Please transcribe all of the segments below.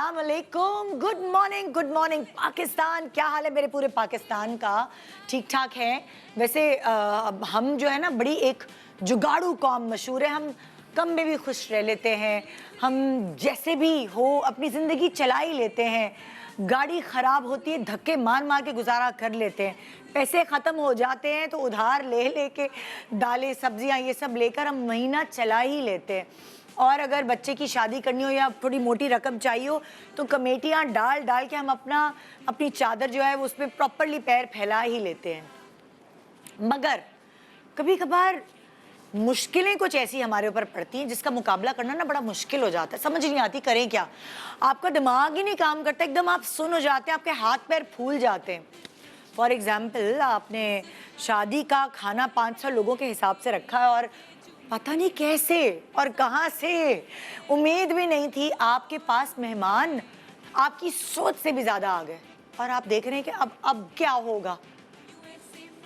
अस्सलाम वालेकुम, good morning Pakistan. क्या हाल है मेरे पूरे पाकिस्तान का? ठीक ठाक है। वैसे हम जो है ना बड़ी एक जुगाड़ू कौम मशहूर है। हम कम में भी खुश रह लेते हैं, हम जैसे भी हो अपनी ज़िंदगी चला ही लेते हैं। गाड़ी ख़राब होती है, धक्के मार मार के गुजारा कर लेते हैं। पैसे ख़त्म हो जाते हैं तो उधार ले लेके दालें सब्जियां ये सब लेकर हम महीना चला ही लेते हैं। और अगर बच्चे की शादी करनी हो या थोड़ी मोटी रकम चाहिए हो तो कमेटियाँ डाल डाल के हम अपनी चादर जो है वो उसमें प्रॉपरली पैर फैला ही लेते हैं। मगर कभी कभार मुश्किलें कुछ ऐसी हमारे ऊपर पड़ती हैं जिसका मुकाबला करना ना बड़ा मुश्किल हो जाता है। समझ नहीं आती करें क्या। आपका दिमाग ही नहीं काम करता, एकदम आप सुन हो जाते हैं, आपके हाथ पैर फूल जाते हैं। फॉर एग्जाम्पल, आपने शादी का खाना 500 लोगों के हिसाब से रखा है और पता नहीं कैसे और कहाँ से, उम्मीद भी नहीं थी, आपके पास मेहमान आपकी सोच से भी ज़्यादा आ गए और आप देख रहे हैं कि अब क्या होगा,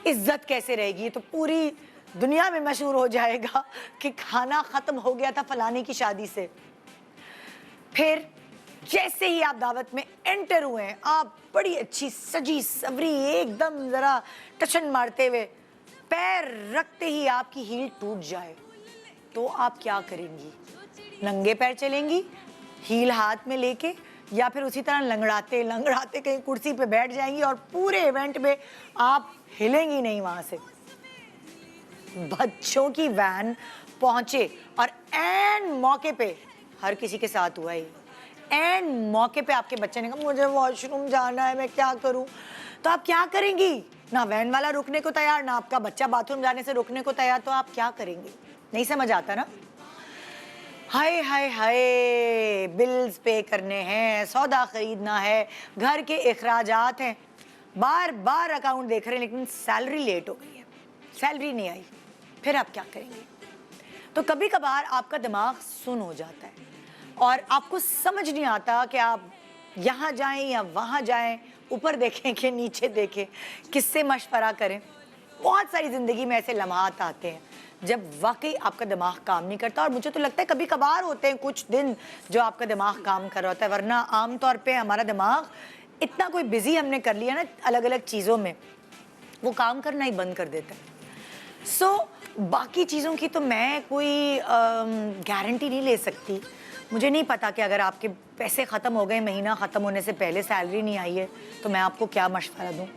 इज्जत कैसे रहेगी। ये तो पूरी दुनिया में मशहूर हो जाएगा कि खाना ख़त्म हो गया था फलाने की शादी से। फिर जैसे ही आप दावत में एंटर हुए हैं, आप बड़ी अच्छी सजी सवरी एकदम ज़रा टशन मारते हुए, पैर रखते ही आपकी हील टूट जाए तो आप क्या करेंगी? नंगे पैर चलेंगी हील हाथ में लेके, या फिर उसी तरह लंगड़ाते लंगड़ाते कहीं कुर्सी पे बैठ जाएंगी और पूरे इवेंट में आप हिलेंगी नहीं वहां से। बच्चों की वैन पहुंचे और एन मौके पे, हर किसी के साथ हुआ ही, एन मौके पे आपके बच्चे ने कहा मुझे वॉशरूम जाना है, मैं क्या करूं? तो आप क्या करेंगी? ना वैन वाला रुकने को तैयार, ना आपका बच्चा बाथरूम जाने से रुकने को तैयार, तो आप क्या करेंगी? नहीं समझ आता ना। हाय हाय हाय, बिल्स पे करने हैं, सौदा खरीदना है, घर के अखराजात हैं, बार बार अकाउंट देख रहे हैं लेकिन सैलरी लेट हो गई है, सैलरी नहीं आई। फिर आप क्या करेंगे? तो कभी कभार आपका दिमाग सुन हो जाता है और आपको समझ नहीं आता कि आप यहाँ जाएं या वहाँ जाएं, ऊपर देखें कि नीचे देखें, किससे मशवरा करें। बहुत सारी ज़िंदगी में ऐसे लम्हात आते हैं जब वाकई आपका दिमाग काम नहीं करता, और मुझे तो लगता है कभी कभार होते हैं कुछ दिन जो आपका दिमाग काम कर रहा होता है, वरना आम तौर पे हमारा दिमाग इतना कोई बिजी हमने कर लिया ना अलग अलग चीज़ों में, वो काम करना ही बंद कर देता है। बाकी चीज़ों की तो मैं कोई गारंटी नहीं ले सकती। मुझे नहीं पता कि अगर आपके पैसे ख़त्म हो गए, महीना ख़त्म होने से पहले सैलरी नहीं आई है, तो मैं आपको क्या मशवरा दूँ।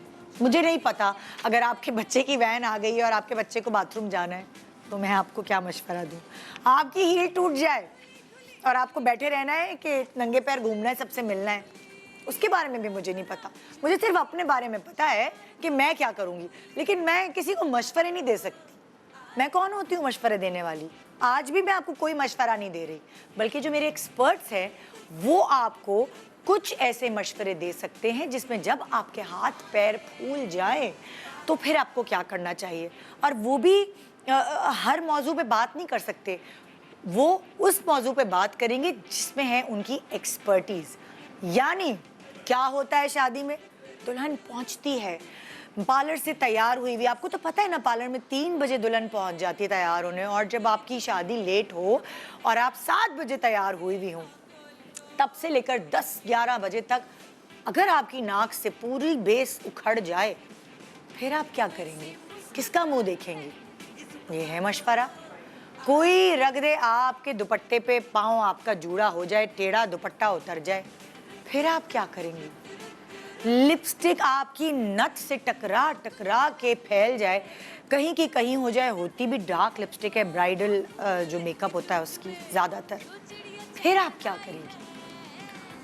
मुझे नहीं पता अगर आपके बच्चे की वैन आ गई है और आपके बच्चे को बाथरूम जाना है, तो मैं आपको क्या मशवरा दूँ। आपकी हील टूट जाए और आपको बैठे रहना है कि नंगे पैर घूमना है, सबसे मिलना है, उसके बारे में भी मुझे नहीं पता। मुझे सिर्फ अपने बारे में पता है कि मैं क्या करूँगी, लेकिन मैं किसी को मशवरे नहीं दे सकती। मैं कौन होती हूँ मशवरे देने वाली? आज भी मैं आपको कोई मशवरा नहीं दे रही, बल्कि जो मेरे एक्सपर्ट्स हैं वो आपको कुछ ऐसे मशवरे दे सकते हैं जिसमें जब आपके हाथ पैर फूल जाए तो फिर आपको क्या करना चाहिए। और वो भी हर मौजू पे बात नहीं कर सकते, वो उस मौजू पे बात करेंगे जिसमें है उनकी एक्सपर्टीज़। यानी क्या होता है शादी में? दुल्हन पहुंचती है पार्लर से तैयार हुई हुई, आपको तो पता है ना पार्लर में 3 बजे दुल्हन पहुंच जाती है तैयार होने, और जब आपकी शादी लेट हो और आप 7 बजे तैयार हुई हुई हो, तब से लेकर 10-11 बजे तक अगर आपकी नाक से पूरी बेस उखड़ जाए, फिर आप क्या करेंगे? किसका मुंह देखेंगे? ये है मशवरा। कोई रख दे आपके दुपट्टे पे, पाँव आपका जूड़ा हो जाए, टेढ़ा दुपट्टा उतर जाए, फिर आप क्या करेंगे? लिपस्टिक आपकी नथ से टकरा टकरा के फैल जाए, कहीं की कहीं हो जाए, होती भी डार्क लिपस्टिक है, ब्राइडल जो मेकअप होता है उसकी ज़्यादातर, फिर आप क्या करेंगे?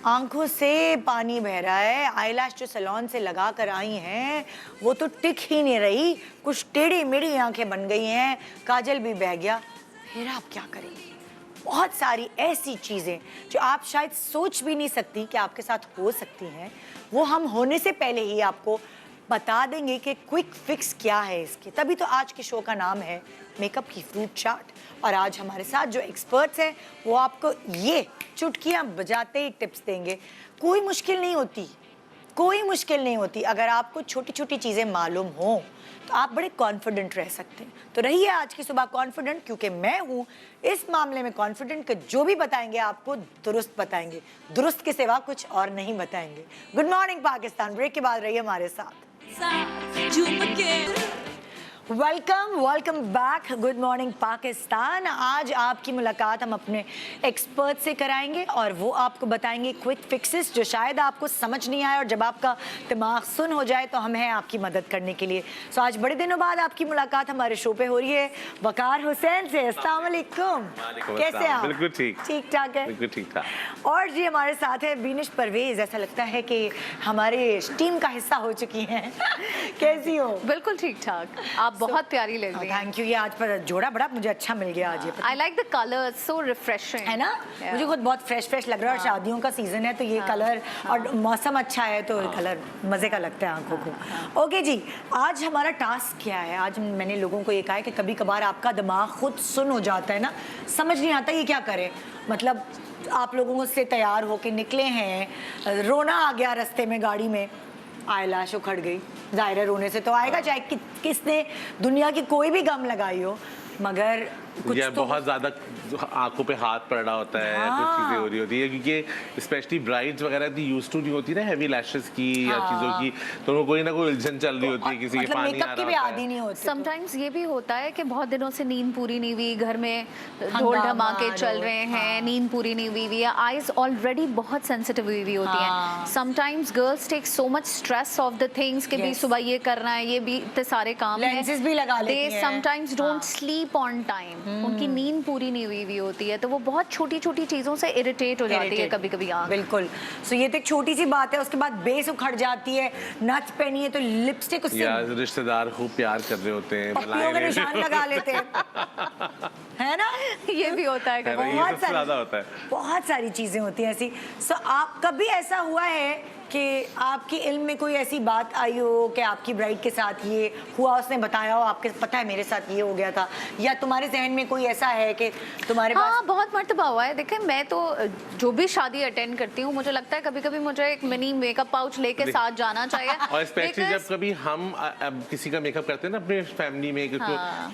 आंखों से पानी बह रहा है, आईलैश जो सैलून से लगा कर आई हैं वो तो टिक ही नहीं रही, कुछ टेढ़ी मेढ़ी आंखें बन गई हैं, काजल भी बह गया, फिर आप क्या करेंगे? बहुत सारी ऐसी चीज़ें जो आप शायद सोच भी नहीं सकती कि आपके साथ हो सकती हैं, वो हम होने से पहले ही आपको बता देंगे कि क्विक फिक्स क्या है इसके। तभी तो आज के शो का नाम है मेकअप की फ्रूट चाट, और आज हमारे साथ जो एक्सपर्ट्स हैं वो आपको ये चुटकियां बजाते ही टिप्स देंगे। कोई मुश्किल नहीं होती, कोई मुश्किल नहीं होती। अगर आपको छोटी छोटी चीज़ें मालूम हो तो आप बड़े कॉन्फिडेंट रह सकते हैं। तो रहिए आज की सुबह कॉन्फिडेंट, क्योंकि मैं हूँ इस मामले में कॉन्फिडेंट कि जो भी बताएंगे आपको दुरुस्त बताएंगे, दुरुस्त के सिवा कुछ और नहीं बताएंगे। गुड मॉर्निंग पाकिस्तान, ब्रेक के बाद रहिए हमारे साथ। Welcome welcome back, good morning Pakistan. आज आपकी मुलाकात हम अपने एक्सपर्ट से कराएंगे और वो आपको बताएंगे क्विक फिक्सेस जो शायद आपको समझ नहीं आए, और जब आपका दिमाग सुन हो जाए तो हम हैं आपकी मदद करने के लिए। सो आज बड़े दिनों बाद आपकी मुलाकात हमारे शो पे हो रही है वकार हुसैन से। अस्सलाम वालेकुम, कैसे हैं आप? बिल्कुल ठीक ठाक है, बिल्कुल ठीक ठाक। और जी हमारे साथ है बीनिश परवेज। ऐसा लगता है कि हमारे टीम का हिस्सा हो चुकी हैं। कैसी हो? बिल्कुल ठीक ठाक, आप बहुत प्यारी लग रही हैं। थैंक यू, ये आज पर जोड़ा बड़ा मुझे अच्छा मिल गया आज। ये I like the colour, so refreshing है ना, मुझे खुद बहुत फ्रेश लग रहा है। और शादियों का सीजन है तो ये कलर और मौसम अच्छा है तो कलर मजे का लगता है आंखों को। ओके जी, आज हमारा टास्क क्या है? आज मैंने लोगों को ये कहा है कि कभी कभार आपका दिमाग खुद सुन हो जाता है ना, समझ नहीं आता ये क्या करे। मतलब आप लोगों से तैयार होके निकले हैं, रोना आ गया रास्ते में, गाड़ी में आईलैश उखड़ गई। जाहिर है रोने से तो आएगा, चाहे किसने दुनिया की कोई भी गम लगाई हो, मगर कुछ तो बहुत ज्यादा आंखों पे हाथ पड़ रहा होता है। कुछ चीजें हो रही होती है क्योंकि स्पेशली ब्राइड्स वगैरह इतनी यूज्ड टू नहीं होती ना हैवी लैशेस की या चीजों की, तो उनको कोई ना कोई उलझन चल रही होती है, किसी के पानी आ रहा होता है। समटाइम्स ये भी होता है कि बहुत दिनों से नींद पूरी नहीं हुई, घर में ढोल धमाके चल रहे हैं, नींद पूरी नहीं हुई हुई है, आईज ऑलरेडी बहुत सेंसिटिव हुई हुई होती हैं। Sometimes girls take so much stress of the things कि भी सुबह ये करना है, ये भी इतने सारे काम हैं, लेंसेज भी लगा लेती हैं। They sometimes don't sleep on time, उनकी नींद पूरी नहीं हुई होती है, तो वो बहुत छोटी छोटी चीजों से इरिटेट हो जाती है कभी कभी आंख। बिल्कुल। सो ये तो एक छोटी सी बात है, उसके बाद बेस उखड़ जाती है, नथ पहनी है तो लिपस्टिक उससे, या रिश्तेदार खूब प्यार कर रहे होते हैं, पप्पियों के निशान लगा लेते हैं, है ना, ये भी होता है। बहुत सारी चीजें होती हैं ऐसी। सो आप कभी ऐसा हुआ है कि आपकी इल्म में कोई ऐसी बात आई हो कि आपकी ब्राइड के साथ ये हुआ, उसने बताया हो, आपके पता है मेरे साथ ये हो गया था, या तुम्हारे जहन में कोई ऐसा है कि तुम्हारे पास? हाँ, बहुत मर्तबा हुआ है। देखें, मैं तो जो भी शादी अटेंड करती हूँ, मुझे लगता है कभी कभी मुझे एक मिनी मेकअप पाउच लेके साथ जाना चाहिए। और स्पेशली जब कभी हम किसी का मेकअप करते हैं ना अपने फैमिली में,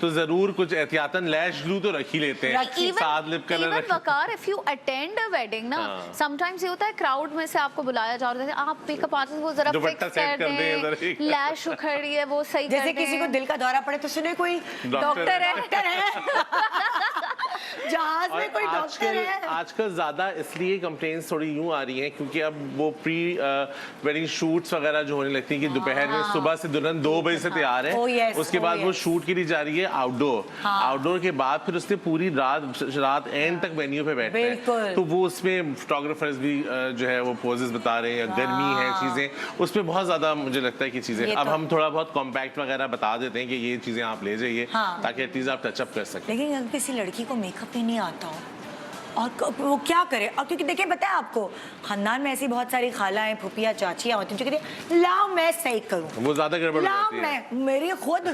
तो जरूर कुछ एहतियातन लैश ग्लू तो रख ही लेते हैं साथ, lip colour. Waqar, if you attend a wedding ना, समटाइम्स ये होता है क्राउड में से आपको बुलाया जा रहा है, आप मेकअप आर्टिस्ट वो जरा फिक्स कर दें, लैश उखड़ी है वो सही कर दें। जैसे किसी को दिल का दौरा पड़े तो सुने कोई डॉक्टर है जहाज में कोई डॉक्टर है। आजकल ज्यादा इसलिए कंप्लेंट्स थोड़ी यूं आ रही हैं क्योंकि अब वो प्री वेडिंग शूट्स वगैरह जो होने लगती हैं कि दोपहर में, सुबह से दुल्हन 2 बजे से तैयार है, उसके बाद वो शूट के लिए जा रही है आउटडोर के बाद फिर उसने पूरी रात एंड तक वेन्यू पे बैठना है, तो वो उसमें फोटोग्राफर्स भी जो है वो पोजेस बता रहे हैं, गर्मी है, चीजें उसमें बहुत ज्यादा मुझे लगता है कि चीजें अब हम थोड़ा बहुत कॉम्पैक्ट वगैरह बता देते हैं कि ये चीजें आप ले जाइए ताकि एटलीस्ट आप टचअप कर सकें। लेकिन अगर किसी लड़की को मेकअप ही नहीं आता हो और वो क्या करे? और क्योंकि देखिए पता है आपको, खानदान में ऐसी बहुत सारी खालाएं, फुफिया, चाचियां होती हैं जो कहती हैं लाओ मैं सही करूं, वो ज्यादा गड़बड़ हो जाती है। मैं मेरी खुद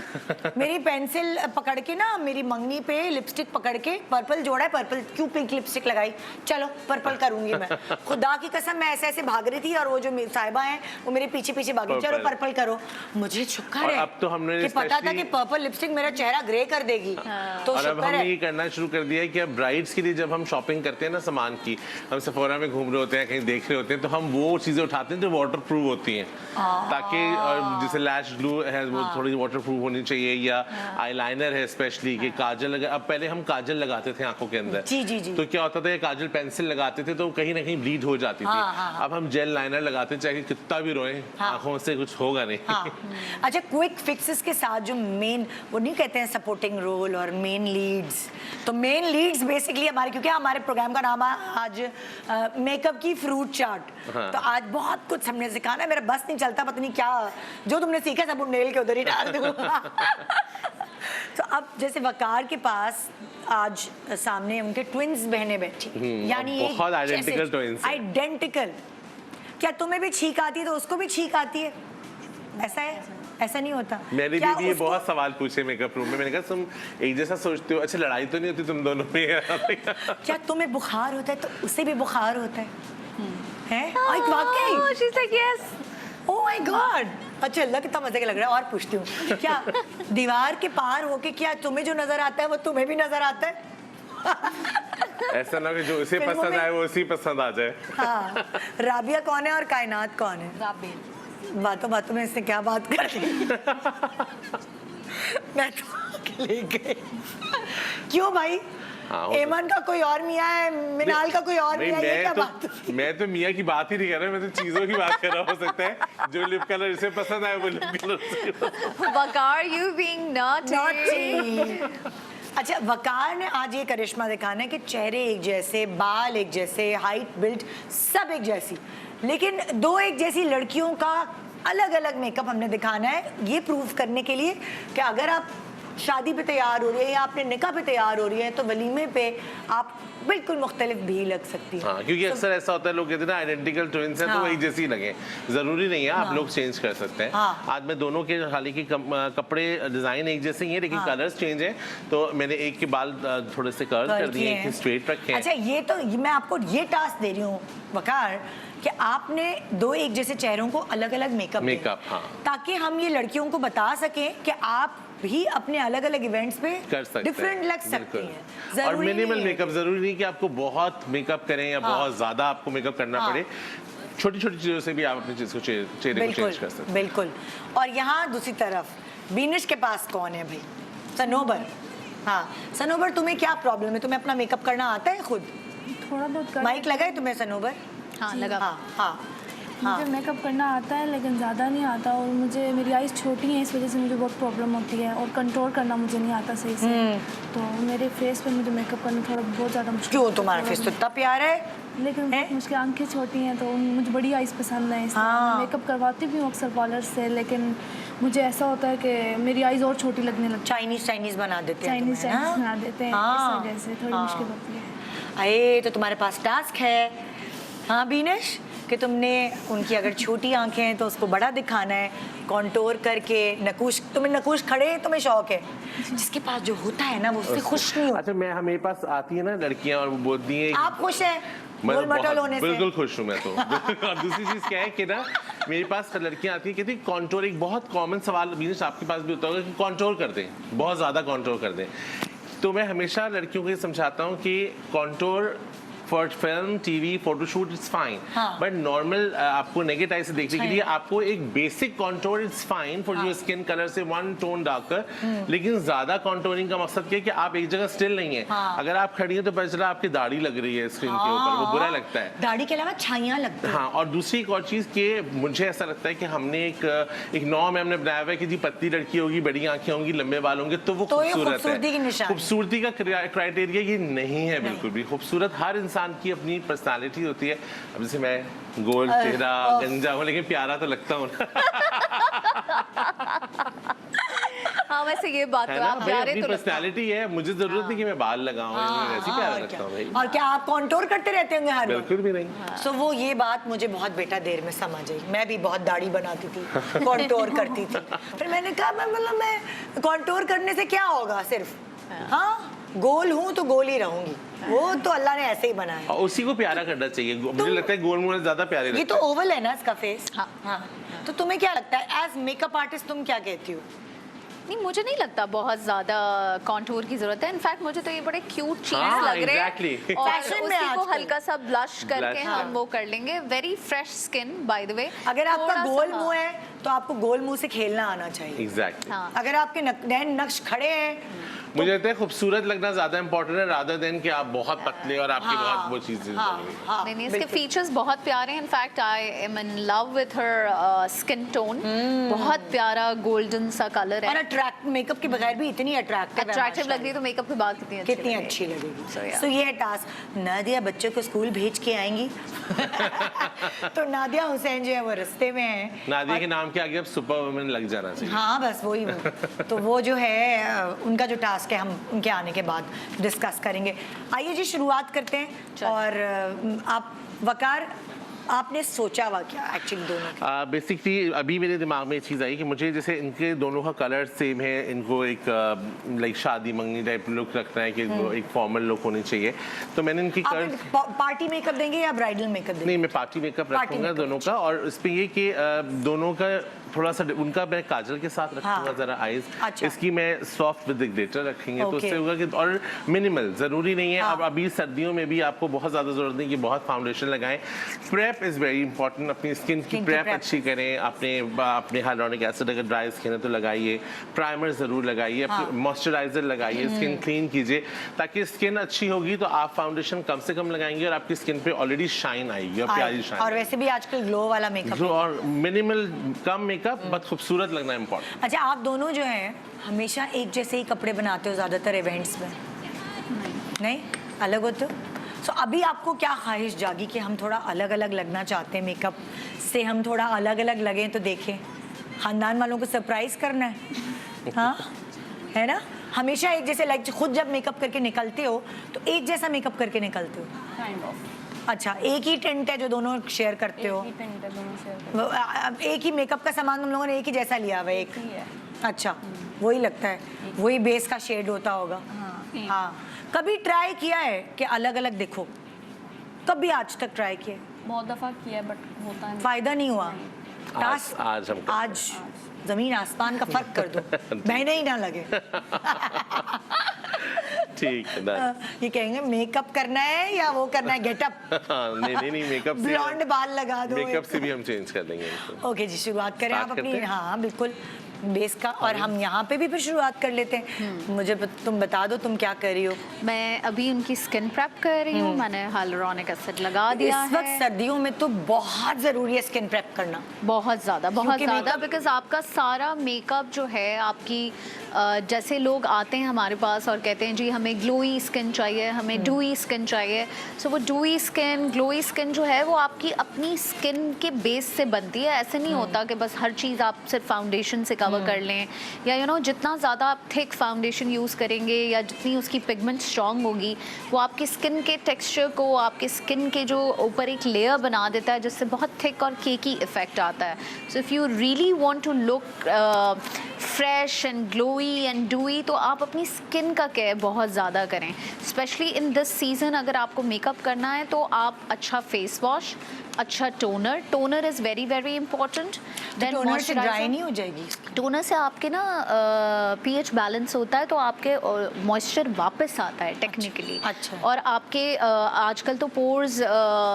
मेरी पेंसिल पकड़ के ना, मेरी मंगनी पे लिपस्टिक पकड़ के, पर्पल जोड़ा है, पर्पल क्यों पिंक लिपस्टिक लगाई, चलो पर्पल करूंगी मैं। खुदा की कसम मैं ऐसे ऐसे भाग रही थी और वो जो साहिबा हैं वो मेरे पीछे पीछे भागी, चलो पर्पल करो। मुझे शुक्र है अब तो हमने पता था कि पर्पल लिपस्टिक मेरा चेहरा ग्रे कर देगी, तो अब हमने ये करना शुरू कर दिया है कि अब ब्राइड्स के लिए जब हम शॉपिंग करते हैं ना सामान की, हम सेफोरा में घूम रहे होते हैं, कहीं देख रहे होते हैं, तो हम वो चीजें उठाते हैं जो वाटर प्रूफ होती हैं, ताकि जैसे लैश ग्लू है वो थोड़ी वाटर प्रूफ होनी चाहिए, या आईलाइनर है स्पेशली कि काजल अब पहले हम काजल लगाते थे आंखों के अंदर, जी। तो क्या होता था काजल पेंसिल लगाते थे तो कहीं ना कहीं ब्लीड हो जाती थी। अब हम जेल लाइनर लगाते हैं, चाहे कितना भी रोए आंखों से कुछ होगा नहीं। अच्छा, क्विक फिक्सेस के साथ जो मेन, वो नहीं कहते हैं सपोर्टिंग रोल और मेन लीड्स, तो मेन लीड्स बेसिकली हमारे, क्योंकि हमारे प्रोग्राम का नाम है आज मेकअप की फ्रूट चाट, तो आज बहुत कुछ हमने सिखाना है, मेरा बस नहीं चलता, पता नहीं क्या जो तुमने सीखा सब नेल के उधर ही डाल दूं। तो अब जैसे वकार के पास आज सामने उनके ट्विन्स बहनें बैठी, यानी बहुत आइडेंटिकल ट्विन्स, आइडेंटिकल। क्या तुम्हें भी छींक आती है तो उसको भी छींक आती है? ऐसा है? ऐसा नहीं होता? मैंने भी ये बहुत सवाल पूछे मेकअप रूम में, मैंने कहा तुम एक जैसा सोचते हो, अच्छा लड़ाई तो नहीं होती तुम दोनों में? क्या तुम्हें बुखार होता है तो उसे भी बुखार होता है? वाकई? She's like yes. Oh my God, अच्छा अल्लाह कितना मजे का लग रहा है। और पूछती हूँ, क्या दीवार के पार होके क्या तुम्हें जो नजर आता है वो तुम्हें भी नजर आता है? ऐसा ना कि जो इसे फिल्मों पसंद में- आए वो उसी पसंद आ जाए। हाँ, राबिया कौन है और कायनात कौन है? बातों बातों में इससे क्या बात कर ली? मैं तो ले गई। क्यों भाई? हाँ, हो एमन का कोई और मियाँ है, मिनाल का कोई और नहीं, मियाँ है, ये क्या बात? मैं तो मियाँ की बात ही नहीं कर रहा, मैं तो चीजों की बात कर रहा। हो सकता है जो लिप कलर इसे पसंद आए वो lip colour. Waqar, you being naughty. Naughty. अच्छा, वकार ने आज ये करिश्मा दिखाना है कि चेहरे एक जैसे, बाल एक जैसे, हाइट बिल्ड सब एक जैसी, लेकिन दो एक जैसी लड़कियों का अलग अलग मेकअप हमने दिखाना है, ये प्रूव करने के लिए कि अगर आप शादी पे तैयार हो रही है या आपने निकाह पे तैयार हो रही है तो वलीमे पे आप बिल्कुल मुख्तलिफ भी लग सकती है। हाँ, क्योंकि अक्सर ऐसा होता है, लोग कहते हैं ना आइडेंटिकल ट्विंस हैं तो हाँ। वो एक जैसी लगे, जरूरी नहीं है, आप लोग चेंज कर सकते हैं। हाँ। आज मैं दोनों के हालांकि कपड़े डिजाइन एक जैसे ही हैं लेकिन कलर्स चेंज हैं, तो मैंने एक के बाल थोड़े से कर्ल कर दिए, एक स्ट्रेट रखे हैं। अच्छा, ये तो मैं आपको ये टास्क दे रही हूँ वकार कि आपने दो एक जैसे चेहरों को अलग अलग मेकअप हाँ। ताकि हम ये लड़कियों को बता सकें कि आप भी अपने अलग अलग इवेंट्स पे कर सकते डिफरेंट लग सकती बिल्कुल। हैं। और जरूरी मिनिमल नहीं है। मेकअप, जरूरी नहीं कि आपको बहुत मेकअप करें या बहुत ज्यादा आपको मेकअप करना हाँ। पड़े। छोटी छोटी चीजों से भी आप अपनी चीज को चेहरे को चेंज कर सकते हैं। बिल्कुल। और यहाँ दूसरी तरफ बीनिश के पास कौन है भाई? सनोबर। हाँ सनोबर, तुम्हें क्या प्रॉब्लम है? तुम्हें अपना मेकअप करना आता है खुद? थोड़ा बहुत कर माइक लगा है तुम्हें सनोबर? हाँ, लगा। हाँ हाँ मुझे मेकअप करना आता है लेकिन ज़्यादा नहीं आता, और मुझे मेरी आइज़ छोटी हैं इस वजह से मुझे बहुत प्रॉब्लम होती है, और कंट्रोल करना मुझे नहीं आता सही से। तो मेरे फेस पे मुझे मेकअप करना थोड़ा बहुत ज़्यादा मुश्किल। क्यों? तुम्हारा फेस तो इतना प्यारा है। लेकिन है? मुझे आंखें छोटी हैं तो मुझे बड़ी आइज़ पसंद है, इसलिए हाँ। मैं मेकअप करवाती भी हूँ अक्सर पार्लर से, लेकिन मुझे ऐसा होता है कि मेरी आइज़ और छोटी लगने लगती चाइनीज बना देते हैं चाइनीज तुम्हें, हाँ? बना देते हैं, हाँ। इस वजह से थोड़ी हाँ। मुश्किल होती है। अरे तो तुम्हारे पास टास्क है, हाँ बीनिश, कि तुमने उनकी अगर छोटी आंखें हैं तो उसको बड़ा दिखाना है, कॉन्टोर करके नकुश। तुम्हें नकुश खड़े तुम्हें शौक है, जिसके पास जो होता है ना वो उससे खुश नहीं होता। अच्छा, मैं मेरे पास आती है ना लड़कियां और वो बोलती हैं आप खुश हैं मैं गोल मटोल बहुत- होने से? बिल्कुल खुश हूँ मैं तो। और दूसरी चीज क्या है कि ना मेरे पास लड़कियां आती है, कहती कॉन्टोर, एक बहुत कॉमन सवाल बीनिश आपके पास भी होता होगा कि कॉन्टोर कर दें, बहुत ज्यादा कॉन्टोर कर दें। तो मैं हमेशा लड़कियों को ये समझाता हूँ कि contour for film, TV, photoshoot it's fine, हाँ। बट नॉर्मल आपको नेगेटिव आई से देखने के लिए आपको एक basic contour it's fine for your skin colour से वन टोन डार्कर। लेकिन ज्यादा कॉन्टोरिंग का मकसद क्या है कि आप एक जगह स्टिल नहीं है। हाँ। अगर आप खड़ी हैं तो पता चला आपकी दाढ़ी लग रही है स्क्रीन के ऊपर, वो बुरा लगता है। दाढ़ी के अलावा छाइयाँ लगती हैं। हाँ, और दूसरी एक और चीज़ कि मुझे ऐसा लगता है कि हमने एक नॉर्म हमने बनाया हुआ है कि जी पतली लड़की होगी, बड़ी आंखें होंगी, लंबे बाल होंगे तो वो तो ये खूबसूरत खूबसूरती की है। निशानी। खूबसूरती का क्राइटेरिया ये नहीं है बिल्कुल भी। खूबसूरत हर इंसान की अपनी पर्सनालिटी होती है। अब जैसे मैं गोल चेहरा गंजा हूँ लेकिन प्यारा तो लगता हूँ ना। हाँ वैसे ये बात है तो ना आप भाई, प्यारे अपनी तो लगते हैं। पर्सनालिटी है, मुझे जरूरत नहीं कि मैं बाल लगाऊं, मैं ऐसे प्यारा और लगता क्या? हूँ भाई। और क्या आप कॉन्टोर करते रहते होंगे हर वक्त? बिल्कुल भी नहीं। सो वो ये बात मुझे बहुत बेटा देर में समझ आई। मैं भी बहुत दाढ़ी बनाती थी, कॉन्टोर करती थी, फिर मैंने कहा मैं कॉन्टोर करने से क्या होगा, सिर्फ हाँ गोल हूँ तो गोल ही रहूंगी, वो तो अल्लाह ने ऐसे ही बनाया। और उसी को प्यारा करना चाहिए। मुझे लगता है गोल मुझे ज्यादा प्यारे ये लगते तो हैं। ओवल है ना इसका फेस। हाँ। हाँ तो तुम्हें क्या लगता है एज मेकअप आर्टिस्ट, तुम क्या कहती हो? नहीं मुझे नहीं लगता बहुत ज्यादा कॉन्टूर की जरूरत है। इनफैक्ट मुझे तो ये बड़े क्यूट चीज हाँ, लग रहे exactly. हैं और Fashion में उसी को आजकल। हल्का सा ब्लश करके Blush, हम हाँ। वो कर लेंगे। Very fresh skin by the way. अगर आपका गोल मुंह है तो आपको गोल मुंह से खेलना आना चाहिए। एग्जैक्टली। हाँ। अगर आपके नैन नक्श खड़े हैं मुझे लगता है खूबसूरत लगना ज्यादा इंपॉर्टेंट है रादर देन कि आप बहुत पतले और आपकी बहुत वो चीजें। हाँ, नहीं इसके बिल्कुल। फीचर्स बहुत प्यारे हैं। In fact I am in love with her skin tone. बहुत प्यारा गोल्डन सा कलर और है। अट्रैक्ट मेकअप के बगैर भी इतनी अट्रैक्टिव है, अट्रैक्टिव लग रही है माशाल्लाह। तो मेकअप के बाद कितनी अच्छी कितनी लगेगी। अच्छी लगेगी। So, yeah. सो ये है टास्क। नादिया बच्चों को स्कूल भेज के आएंगी। तो नादिया हुसैन जो है वो रास्ते में है। नादिया के नाम के आगे अब सुपर वुमेन लग जाना चाहिए। हाँ बस वही वो। तो वो जो है उनका जो टास्क है हम उनके आने के बाद डिस्कस करेंगे। आइए जी शुरुआत करते हैं। और आप वकार आपने सोचा हुआ क्या एक्चुअली दोनों का? बेसिकली अभी मेरे दिमाग में ये चीज़ आई कि मुझे जैसे इनके दोनों का कलर सेम है, इनको एक लाइक शादी मंगनी टाइप लुक रखना है कि वो एक फॉर्मल लुक होनी चाहिए, तो मैंने इनकी पार्टी मेकअप देंगे या ब्राइडल मेकअप देंगे? नहीं, मैं पार्टी मेकअप रखूंगा दोनों का, और इस पे ये कि दोनों का थोड़ा सा उनका मैं काजल के साथ रखूंगा जरा आईज, अच्छा। इसकी मैं सॉफ्ट विद ग्लिटर रखेंगे, तो उससे होगा कि और मिनिमल, जरूरी नहीं है अब अभी सर्दियों में भी आपको बहुत ज्यादा जरूरत नहीं कि बहुत फाउंडेशन लगाएं। प्रेप इज वेरी इंपॉर्टेंट, अपनी स्किन की प्रेप अच्छी करें, अपने हाइलुरोनिक एसिड अगर ड्राई स्किन है तो लगाइए, प्राइमर जरूर लगाइए, मॉइस्चराइजर लगाइए, स्किन क्लीन कीजिए, ताकि स्किन अच्छी होगी तो आप फाउंडेशन कम से कम लगाएंगे और आपकी स्किन पे ऑलरेडी शाइन आएगी और प्यारी शाइन। और वैसे भी आजकल ग्लो वाला मेकअप और मिनिमल कम मेकअप बट खूबसूरत लगना इम्पोर्टेंट। अच्छा, आप दोनों जो हैं हमेशा एक जैसे ही कपड़े बनाते हो ज्यादातर इवेंट्स में? नहीं, अलग होते हो? सो अभी आपको क्या ख्वाहिश जागी कि हम थोड़ा अलग अलग लगना चाहते हैं, मेकअप से हम थोड़ा अलग अलग लगें तो देखें, खानदान वालों को सरप्राइज करना है? हाँ, है ना? हमेशा एक जैसे लाइक खुद जब मेकअप करके निकलते हो तो एक जैसा मेकअप करके निकलते हो? Kind of. अच्छा, एक ही टेंट है जो दोनों शेयर करते हो? एक ही मेकअप का सामान तुम लोगों ने एक ही जैसा लिया हुआ? एक ही है। अच्छा, वही लगता है, वही बेस का शेड होता होगा। हाँ, कभी ट्राई किया है कि अलग अलग दिखो? कभी आज तक ट्राई किया? बहुत दफ़ा किया है बट होता है, फायदा नहीं हुआ। आज जमीन आसमान का फर्क कर दो, महीने ही ना लगे। ठीक है, ये कहेंगे मेकअप करना है या वो करना है गेटअप? नहीं, मेकअप से ब्लॉन्ड बाल लगा दो, मेकअप से भी हम चेंज कर देंगे। ओके जी, शुरुआत करें आप अपनी? हाँ बिल्कुल, बेस का, और हम यहाँ पे भी फिर शुरुआत कर लेते हैं। मुझे तुम बता दो तुम क्या कर रही हो? मैं अभी उनकी स्किन प्रेप कर रही हूँ, मैंने हाइलुरोनिक एसिड लगा दिया इस वक्त सर्दियों में तो बहुत जरूरी है स्किन प्रेप करना, बहुत ज़्यादा, बिकॉज आपका सारा मेकअप जो है आपकी जैसे लोग आते हैं हमारे पास और कहते हैं जी हमें ग्लोई स्किन चाहिए, हमें डूई स्किन चाहिए, सो वो डूई स्किन, ग्लोई स्किन जो है वो आपकी अपनी स्किन के बेस से बनती है। ऐसे नहीं होता कि बस हर चीज़ आप सिर्फ फाउंडेशन से कवर कर लें, या जितना ज़्यादा आप थिक फाउंडेशन यूज़ करेंगे या जितनी उसकी पिगमेंट स्ट्रॉन्ग होगी वो आपकी स्किन के टेक्सचर को, आपके स्किन के जो ऊपर एक लेयर बना देता है जिससे बहुत थिक और केकी इफेक्ट आता है। So if you really want to look fresh and glowy and dewy तो आप अपनी स्किन का केयर बहुत ज़्यादा करें, स्पेशली इन दिस सीज़न। अगर आपको मेकअप करना है तो आप अच्छा फेस वॉश, अच्छा toner is very very important. Then toner से ड्राई नहीं हो जाएगी? टोनर से आपके ना पीएच बैलेंस होता है तो आपके मॉइस्चर वापस आता है टेक्निकली। अच्छा। और आपके आजकल तो पोर्स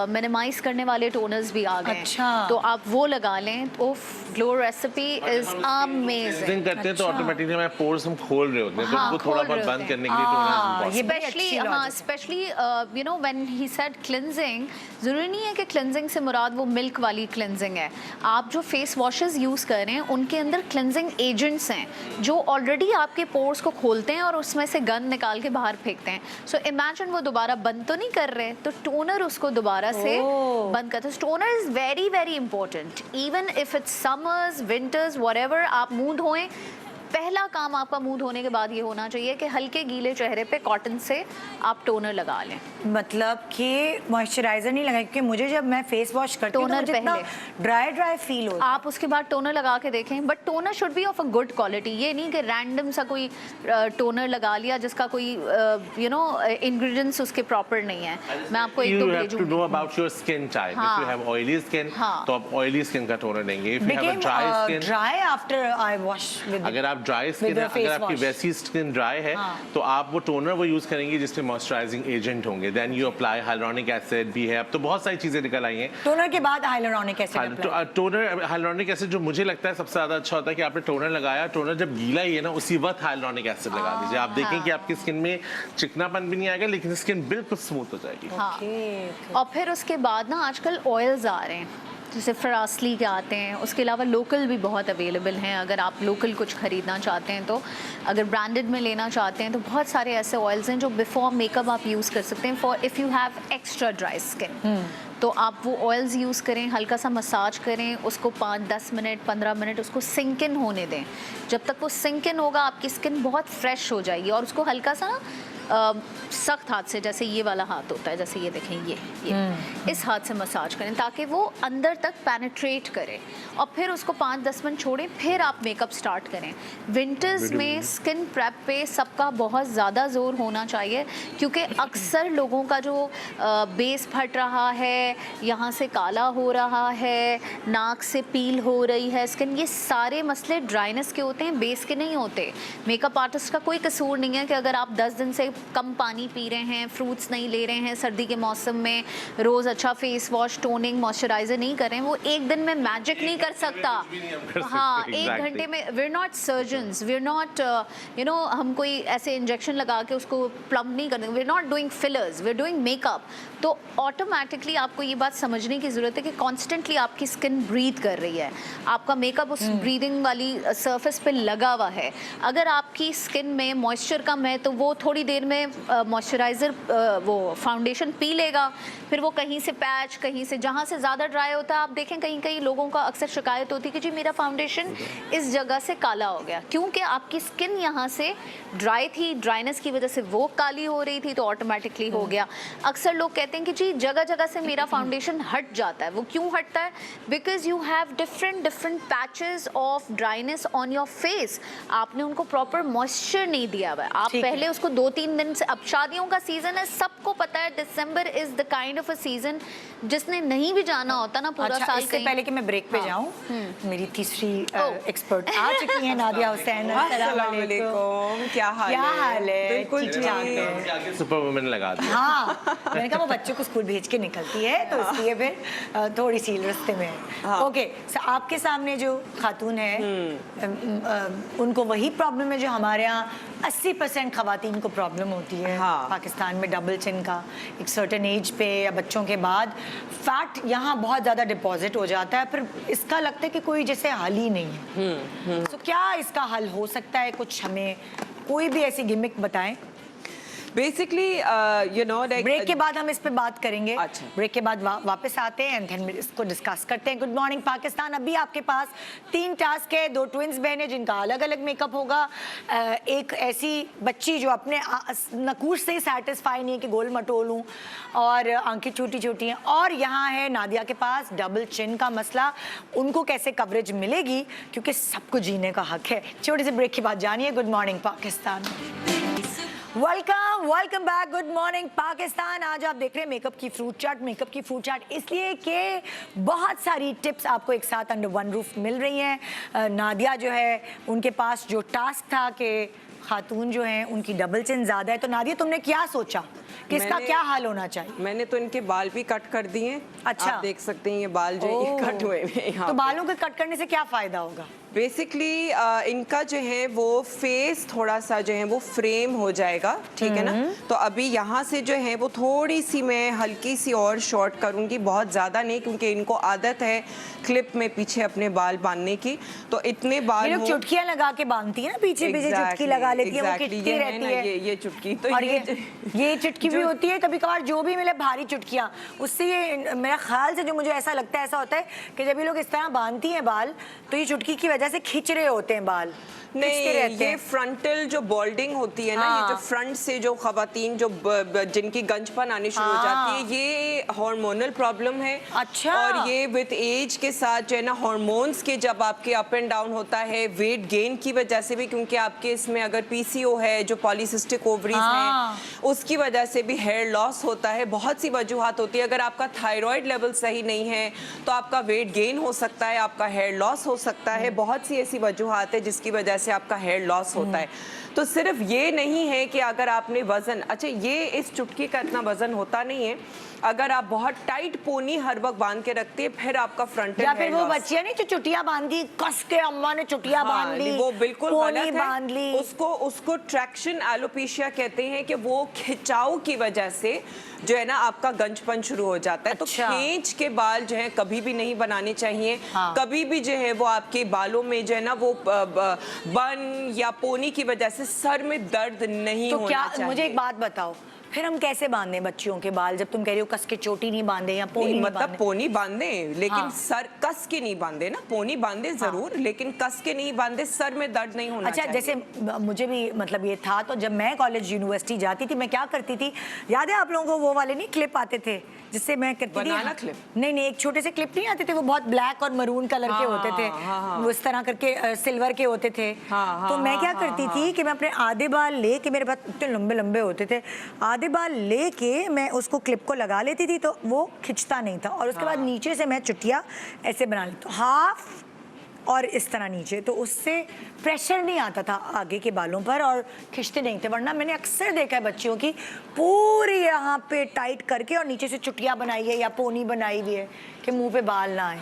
मिनिमाइज करने वाले टोनर्स भी आ गए हैं। अच्छा। तो आप वो लगा लें तो ग्लो रेसिपी इज अमेजिंग। करते हैं तो ऑटोमेटिकली हमारे पोर्स हम खोल रहे होते हैं, तो उनको थोड़ा बहुत बंद करने के लिए toner specially when he said cleansing, जरूरी नहीं है कि क्लिंजिंग से मुराद वो मिल्क वाली क्लिंजिंग है। आप जो फेस वॉशेस यूज कर रहे हैं उनके अंदर क्लिंजिंग एजेंट्स हैं जो ऑलरेडी आपके पोर्स को खोलते हैं और उसमें से गंद निकाल के बाहर फेंकते हैं। सो इमेजिन वो दोबारा बंद तो नहीं कर रहे, तो टोनर उसको दोबारा से बंद करता है। Toner is very very important, even if it's summers winters whatever. आप मुंह धोएं, पहला काम आपका मुंह धोने के बाद ये होना चाहिए कि हल्के गीले चेहरे पे कॉटन से आप टोनर लगा लें। मतलब कि मॉइस्चराइजर नहीं लगाए, क्योंकि मुझे जब मैं फेस वॉश करती हूं तो मुझे इतना ड्राई फील होता है। आप उसके बाद टोनर लगा के देखें, but toner should be of a good quality. ये नहीं कि रैंडम सा कोई टोनर लगा लिया जिसका कोई इंग्रेडिएंट्स उसके प्रॉपर नहीं है। मैं आपको एक तो भेजूंगी। You have to know about your skin type. If you have oily skin, तो आप oily skin का टोनर लेंगे। If you have a dry skin, dry after I wash with अगर आप ड्राई स्किन है, अगर आपकी वैसी स्किन ड्राई है तो आप वो टोनर वो यूज करेंगे जिसमें मॉइस्चराइजिंग एजेंट होंगे। Then you apply hyaluronic acid भी है, अब तो बहुत सारी चीजें निकल आई हैं। टोनर के बाद hyaluronic acid, toner hyaluronic acid जो मुझे लगता है सबसे ज्यादा अच्छा होता है कि आपने टोनर लगाया, टोनर जब गीला ही है ना उसी वक्त हाइलुरोनिक एसिड लगा दीजिए। आप देखें कि आपकी स्किन में चिकनापन भी नहीं आएगा लेकिन स्किन बिल्कुल स्मूथ हो जाएगी। और फिर उसके बाद ना आजकल ऑयल्स आ रहे हैं जैसे फ्रासली के आते हैं, उसके अलावा लोकल भी बहुत अवेलेबल हैं। अगर आप लोकल कुछ ख़रीदना चाहते हैं तो, अगर ब्रांडेड में लेना चाहते हैं तो बहुत सारे ऐसे ऑयल्स हैं जो बिफोर मेकअप आप यूज़ कर सकते हैं for if you have extra dry skin. तो आप वो ऑयल्स यूज़ करें, हल्का सा मसाज करें, उसको 5-10 मिनट 15 मिनट उसको सिंक इन होने दें। जब तक वो सिंक इन होगा आपकी स्किन बहुत फ्रेश हो जाएगी और उसको हल्का सा सख्त हाथ से, जैसे ये वाला हाथ होता है, जैसे ये देखें, ये इस हाथ से मसाज करें ताकि वो अंदर तक पेनिट्रेट करे, और फिर उसको 5-10 मिनट छोड़ें, फिर आप मेकअप स्टार्ट करें। विंटर्स में स्किन प्रेप पे सबका बहुत ज़्यादा ज़ोर होना चाहिए, क्योंकि अक्सर लोगों का जो बेस फट रहा है, यहाँ से काला हो रहा है, नाक से पील हो रही है स्किन, ये सारे मसले ड्राइनेस के होते हैं, बेस के नहीं होते। मेकअप आर्टिस्ट का कोई कसूर नहीं है कि अगर आप 10 दिन से कम पानी पी रहे हैं, फ्रूट्स नहीं ले रहे हैं, सर्दी के मौसम में रोज़ अच्छा फेस वॉश, टोनिंग, मॉइस्चराइजर नहीं कर रहे हैं, वो एक दिन में मैजिक नहीं कर सकता। हाँ, एक घंटे में, we are not surgeons, we are not हम कोई ऐसे इंजेक्शन लगा के उसको प्लम्ब नहीं करते, we are not doing fillers, we are doing makeup. तो ऑटोमेटिकली आपको ये बात समझने की ज़रूरत है कि कॉन्स्टेंटली आपकी स्किन ब्रीथ कर रही है, आपका मेकअप उस ब्रीदिंग वाली सरफेस पे लगा हुआ है। अगर आपकी स्किन में मॉइस्चर कम है तो वो थोड़ी देर में मॉइस्चराइज़र वो फाउंडेशन पी लेगा, फिर वो कहीं से पैच, कहीं से जहाँ से ज़्यादा ड्राई होता है, आप देखें कहीं कहीं लोगों का अक्सर शिकायत होती है कि जी मेरा फाउंडेशन इस जगह से काला हो गया, क्योंकि आपकी स्किन यहाँ से ड्राई थी, ड्राइनेस की वजह से वो काली हो रही थी, तो ऑटोमेटिकली हो गया। अक्सर लोग कहते हैं कि जी जगह जगह से मेरा फाउंडेशन हट जाता है। वो क्यों हटता है? Because you have different patches of dryness on your face, आपने उनको प्रॉपर मॉइस्चर नहीं दिया हुआ है। आप पहले उसको 2-3 दिन से, अब शादियों का सीजन है, सबको पता है December is the kind of a season जिसने नहीं भी जाना होता ना पूरा साल। इससे पहले कि मैं ब्रेक पे जाऊं, मेरी तीसरी एक्सपर्ट आ चुकी है, नादिया हुसैन। अस्सलाम वालेकुम, क्या हाल है? बिल्कुल ठीक। सुपर वुमन लगा दी। हाँ, मैंने कहा वो बच्चों को स्कूल भेज के निकलती है, तो इसलिए फिर थोड़ी सी रास्ते में है। ओके, आपके सामने जो खातून है, उनको वही प्रॉब्लम है जो हमारे यहाँ 80% खवातीन को प्रॉब्लम होती है। पाकिस्तान में डबल चिन का एक सर्टेन एज पे या बच्चों के बाद फैट यहाँ बहुत ज़्यादा डिपॉजिट हो जाता है, फिर इसका लगता है कि कोई जैसे हल ही नहीं है। तो क्या इसका हल हो सकता है? कुछ हमें कोई भी ऐसी गिमिक बताएं। बेसिकली ब्रेक के बाद हम इस पे बात करेंगे। अच्छा। ब्रेक के बाद वापस आते हैं एंड देन इसको डिस्कस करते हैं। Good morning Pakistan. अभी आपके पास 3 टास्क है, 2 ट्विंस बहनें जिनका अलग अलग मेकअप होगा, एक ऐसी बच्ची जो अपने नकूश से ही सेटिस्फाई नहीं है कि गोल मटोल हूँ और आंखें छोटी छोटी हैं, और यहाँ है नादिया के पास डबल चिन का मसला। उनको कैसे कवरेज मिलेगी, क्योंकि सबको जीने का हक है। छोटे से ब्रेक के बाद जानिए। Good morning Pakistan, welcome back. Good morning Pakistan. आज आप देख रहे हैं मेकअप की फ्रूट चाट। मेकअप की फ्रूट चाट इसलिए कि बहुत सारी टिप्स आपको एक साथ अंडर वन रूफ मिल रही हैं। नादिया जो है, उनके पास जो टास्क था कि खातून जो हैं उनकी डबल चिन ज़्यादा है, तो नादिया तुमने क्या सोचा कि इसका क्या हाल होना चाहिए? मैंने तो इनके बाल भी कट कर दिए। अच्छा, आप देख सकते हैं ये बाल जो है कट हुए हैं। तो बालों के कट करने से क्या फ़ायदा होगा? बेसिकली इनका जो है वो फेस थोड़ा सा जो है वो फ्रेम हो जाएगा, ठीक है ना। तो अभी यहाँ से जो है वो थोड़ी सी मैं हल्की सी और शॉर्ट करूँगी, बहुत ज़्यादा नहीं, क्योंकि इनको आदत है क्लिप में पीछे अपने बाल बांधने की। तो इतने बाल लोग चुटकियाँ लगा के बांधती है ना, पीछे पीछे चुटकी लगा लेती है, वो खिंचती रहती है। ये चुटकी तो और ये चुटकी भी होती है कभी कभार, जो भी मिले भारी चुटकियाँ, उससे ये मेरा ख्याल से जो मुझे ऐसा लगता है, ऐसा होता है कि जब ये लोग इस तरह बांधती हैं बाल, तो ये चुटकी की वजह से खिंच रहे होते हैं बाल। नहीं, ये फ्रंटल जो बॉल्डिंग होती है ना, ये जो फ्रंट से जो खवातीन जो जिनकी गंजपन आनी शुरू हो जाती है, ये हार्मोनल प्रॉब्लम है। अच्छा। और ये विद एज के साथ जो है ना, हार्मोन्स के जब आपके अप एंड डाउन होता है, वेट गेन की वजह से भी, क्योंकि आपके इसमें अगर पीसीओ है, जो पॉलीसिस्टिक ओवरीज है, उसकी वजह से भी हेयर लॉस होता है। बहुत सी वजूहात होती है। अगर आपका थायराइड लेवल सही नहीं है तो आपका वेट गेन हो सकता है, आपका हेयर लॉस हो सकता है। बहुत सी ऐसी वजूहात है जिसकी वजह से आपका हेयर लॉस होता है। तो सिर्फ ये नहीं है कि अगर आपने वजन, अच्छा ये इस चुटकी का इतना वजन होता नहीं है, अगर आप बहुत टाइट पोनी हर वक्त बांध के रखते हैं, फिर आपका फ्रंट या फिर वो बच्चियां नहीं जो चुटिया बांधी, कस के अम्मा ने चुटिया बांध ली, वो बिल्कुल गलत बांध ली। है। उसको ट्रैक्शन एलोपेशिया कहते हैं, कि वो खिंचाव की वजह से जो है ना आपका गंजपन शुरू हो जाता है। अच्छा। तो खींच के बाल जो है कभी भी नहीं बनाने चाहिए। कभी भी जो है वो आपके बालों में जो है ना वो बन या पोनी की वजह से सर में दर्द नहीं होना चाहिए। मुझे एक बात बताओ, फिर हम कैसे बांधे बच्चियों के बाल, जब तुम कह रही हो कस के चोटी नहीं बांधे या पोनी नहीं मतलब बांधे? पोनी बांधे, लेकिन हाँ। सर कस के नहीं बांधे ना, पोनी बांधे जरूर, लेकिन कस के नहीं बांधे, सर में दर्द नहीं होना अच्छा, चाहिए। जैसे मुझे भी मतलब ये था, तो जब मैं कॉलेज यूनिवर्सिटी जाती थी मैं क्या करती थी, याद है आप लोगों को वो वाले नहीं क्लिप आते थे जिससे मैं करती थी बनाना क्लिप? नहीं, एक छोटे से क्लिप नहीं आते थे, वो बहुत ब्लैक और मरून कलर के होते थे, वो इस तरह करके सिल्वर के होते थे। तो मैं क्या करती थी कि मैं अपने आधे बाल लेके, मेरे पास इतने लंबे लंबे होते थे, आधे बाल लेके मैं उसको क्लिप को लगा लेती थी, तो वो खिंचता नहीं था, और उसके बाद नीचे से मैं चुटिया ऐसे बना लेती, तो हाफ और इस तरह नीचे, तो उससे प्रेशर नहीं आता था आगे के बालों पर और खिंचते नहीं थे। वरना मैंने अक्सर देखा है बच्चियों की पूरी यहाँ पे टाइट करके और नीचे से चुटिया बनाई है या पोनी बनाई हुई है कि मुंह पे बाल ना आए।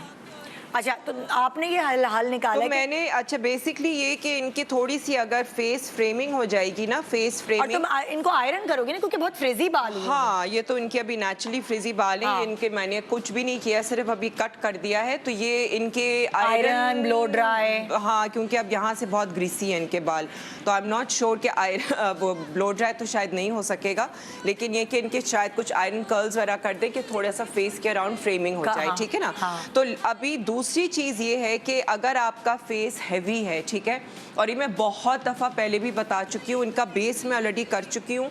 अच्छा, तो आपने ये हल निकाला तो मैंने, अच्छा बेसिकली ये कि इनकी थोड़ी सी अगर फेस फ्रेमिंग हो जाएगी ना, फेस और फ्रेमिंग, तुम इनको आयरन करोगे ना, क्योंकि बहुत फ्रिजी बाल हुए हैं। हाँ ये तो इनके अभी नेचुरली फ्रिजी बाल हैं, हाँ। इनके मैंने कुछ भी नहीं किया, सिर्फ अभी कट कर दिया है, तो ये इनके आयरन, ब्लो ड्राई। हाँ, क्योंकि अब यहाँ से बहुत ग्रीसी है इनके बाल, तो आई एम नॉट श्योर कि आयरन वो ब्लो ड्राई तो शायद नहीं हो सकेगा, लेकिन ये कि इनके शायद कुछ आयरन कर्ल्स वगैरह कर दे कि थोड़ा सा फेस के अराउंड फ्रेमिंग हो जाए, ठीक है ना। तो अभी दूसरी चीज़ ये है कि अगर आपका फेस हैवी है, ठीक है, और ये मैं बहुत दफ़ा पहले भी बता चुकी हूँ, इनका बेस मैं ऑलरेडी कर चुकी हूँ,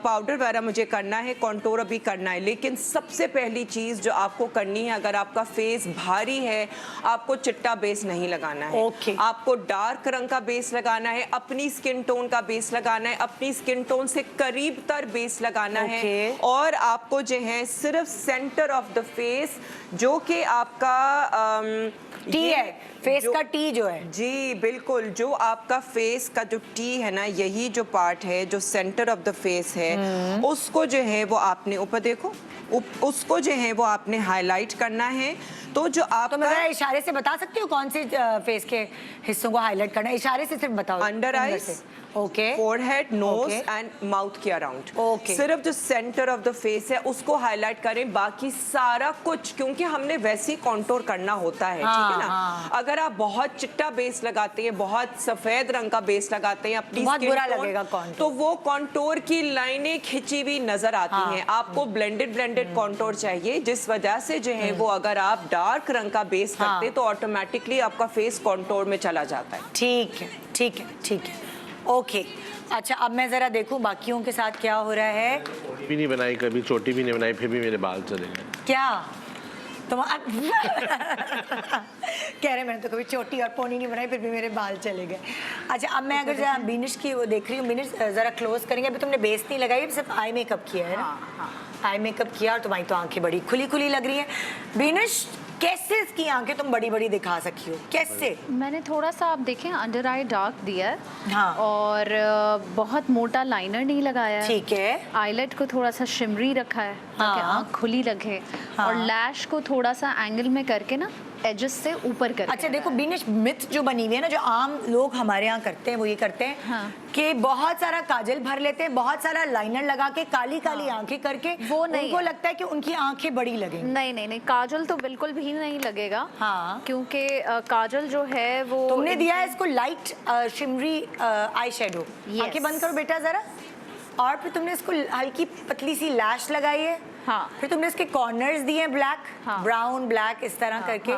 पाउडर वगैरह मुझे करना है, कॉन्टोर अभी करना है, लेकिन सबसे पहली चीज़ जो आपको करनी है, अगर आपका फेस भारी है, आपको चिट्टा बेस नहीं लगाना है, आपको डार्क रंग का बेस लगाना है, अपनी स्किन टोन का बेस लगाना है, अपनी स्किन टोन से करीब तर बेस लगाना है, और आपको जो है सिर्फ सेंटर ऑफ द फेस, जो कि आपका टी है, फेस का टी जो है, जी बिल्कुल, जो आपका फेस का जो टी है ना, यही जो पार्ट है जो सेंटर ऑफ द फेस है, उसको जो है वो आपने ऊपर देखो, उसको जो है वो आपने हाईलाइट करना है। तो जो आप तो मैं इशारे से बता सकती हूँ कौन से फेस के हिस्सों को हाईलाइट करना है? इशारे से सिर्फ बताओ। Under eyes, okay, forehead, nose and mouth के अराउंड, सिर्फ जो सेंटर ऑफ द फेस है उसको हाईलाइट करें, बाकी सारा कुछ, क्योंकि हमने वैसे ही कॉन्टोर करना होता है, ठीक है ना। अगर आप बहुत चिट्टा बेस लगाते हैं, बहुत सफेद रंग का बेस लगाते हैं अपनी बहुत स्किन बुरा टोन, लगेगा कॉन्टोर, तो वो कॉन्टोर की लाइनें खिंची हुई नजर आती हैं। आपको ब्लेंडेड कॉन्टोर चाहिए, जिस वजह से जो है वो अगर आप डार्क रंग का बेस करते तो ऑटोमेटिकली आपका फेस कॉन्टोर में चला जाता है। ठीक है, ठीक है, ठीक है, ओके। अच्छा, अब मैं जरा देखूं बाकियों के साथ क्या हो रहा है। भी नहीं बनाई कभी, चोटी भी नहीं बनाई, फिर भी मेरे बाल चले गए। क्या तुम कह रहे मैंने तो कभी चोटी और पोनी नहीं बनाई, फिर भी मेरे बाल चले गए। अच्छा, अब मैं अगर जरा बीनिश की वो देख रही हूँ, बीनिश जरा क्लोज करेंगे। अभी तुमने बेस नहीं लगाई, सिर्फ आई मेकअप किया है ना? आई मेकअप किया और तुम्हारी तो आंखें बड़ी खुली खुली लग रही हैं। बीनिश, कैसे इसकी आंखें तुम बड़ी बड़ी दिखा सकी हो, कैसे? मैंने थोड़ा सा, आप देखें, अंडर आई डार्क दिया है, हाँ, और बहुत मोटा लाइनर नहीं लगाया है, ठीक है, आईलेट को थोड़ा सा शिमरी रखा है ताकि आंख खुली लगे, और लैश को थोड़ा सा एंगल में करके ना एजेस से ऊपर करके। अच्छा देखो बीनिश, मिथ जो बनी हुई है ना, जो आम लोग हमारे यहाँ करते हैं, वो ये करते हैं कि बहुत सारा काजल भर लेते हैं, बहुत सारा लाइनर लगा के काली काली आंखें करके, वो नहीं, उनको लगता है कि उनकी आंखें बड़ी लगेंगी। नहीं, काजल तो बिल्कुल भी नहीं लगेगा, क्योंकि काजल जो है वो तुमने दिया है इसको लाइट शिमरी आई शेडो। आंखें बंद करो बेटा जरा, और फिर तुमने इसको हल्की पतली सी लैश लगाई है, फिर तुमने इसके कॉर्नर्स दिए हैं ब्लैक, ब्राउन ब्लैक इस तरह करके,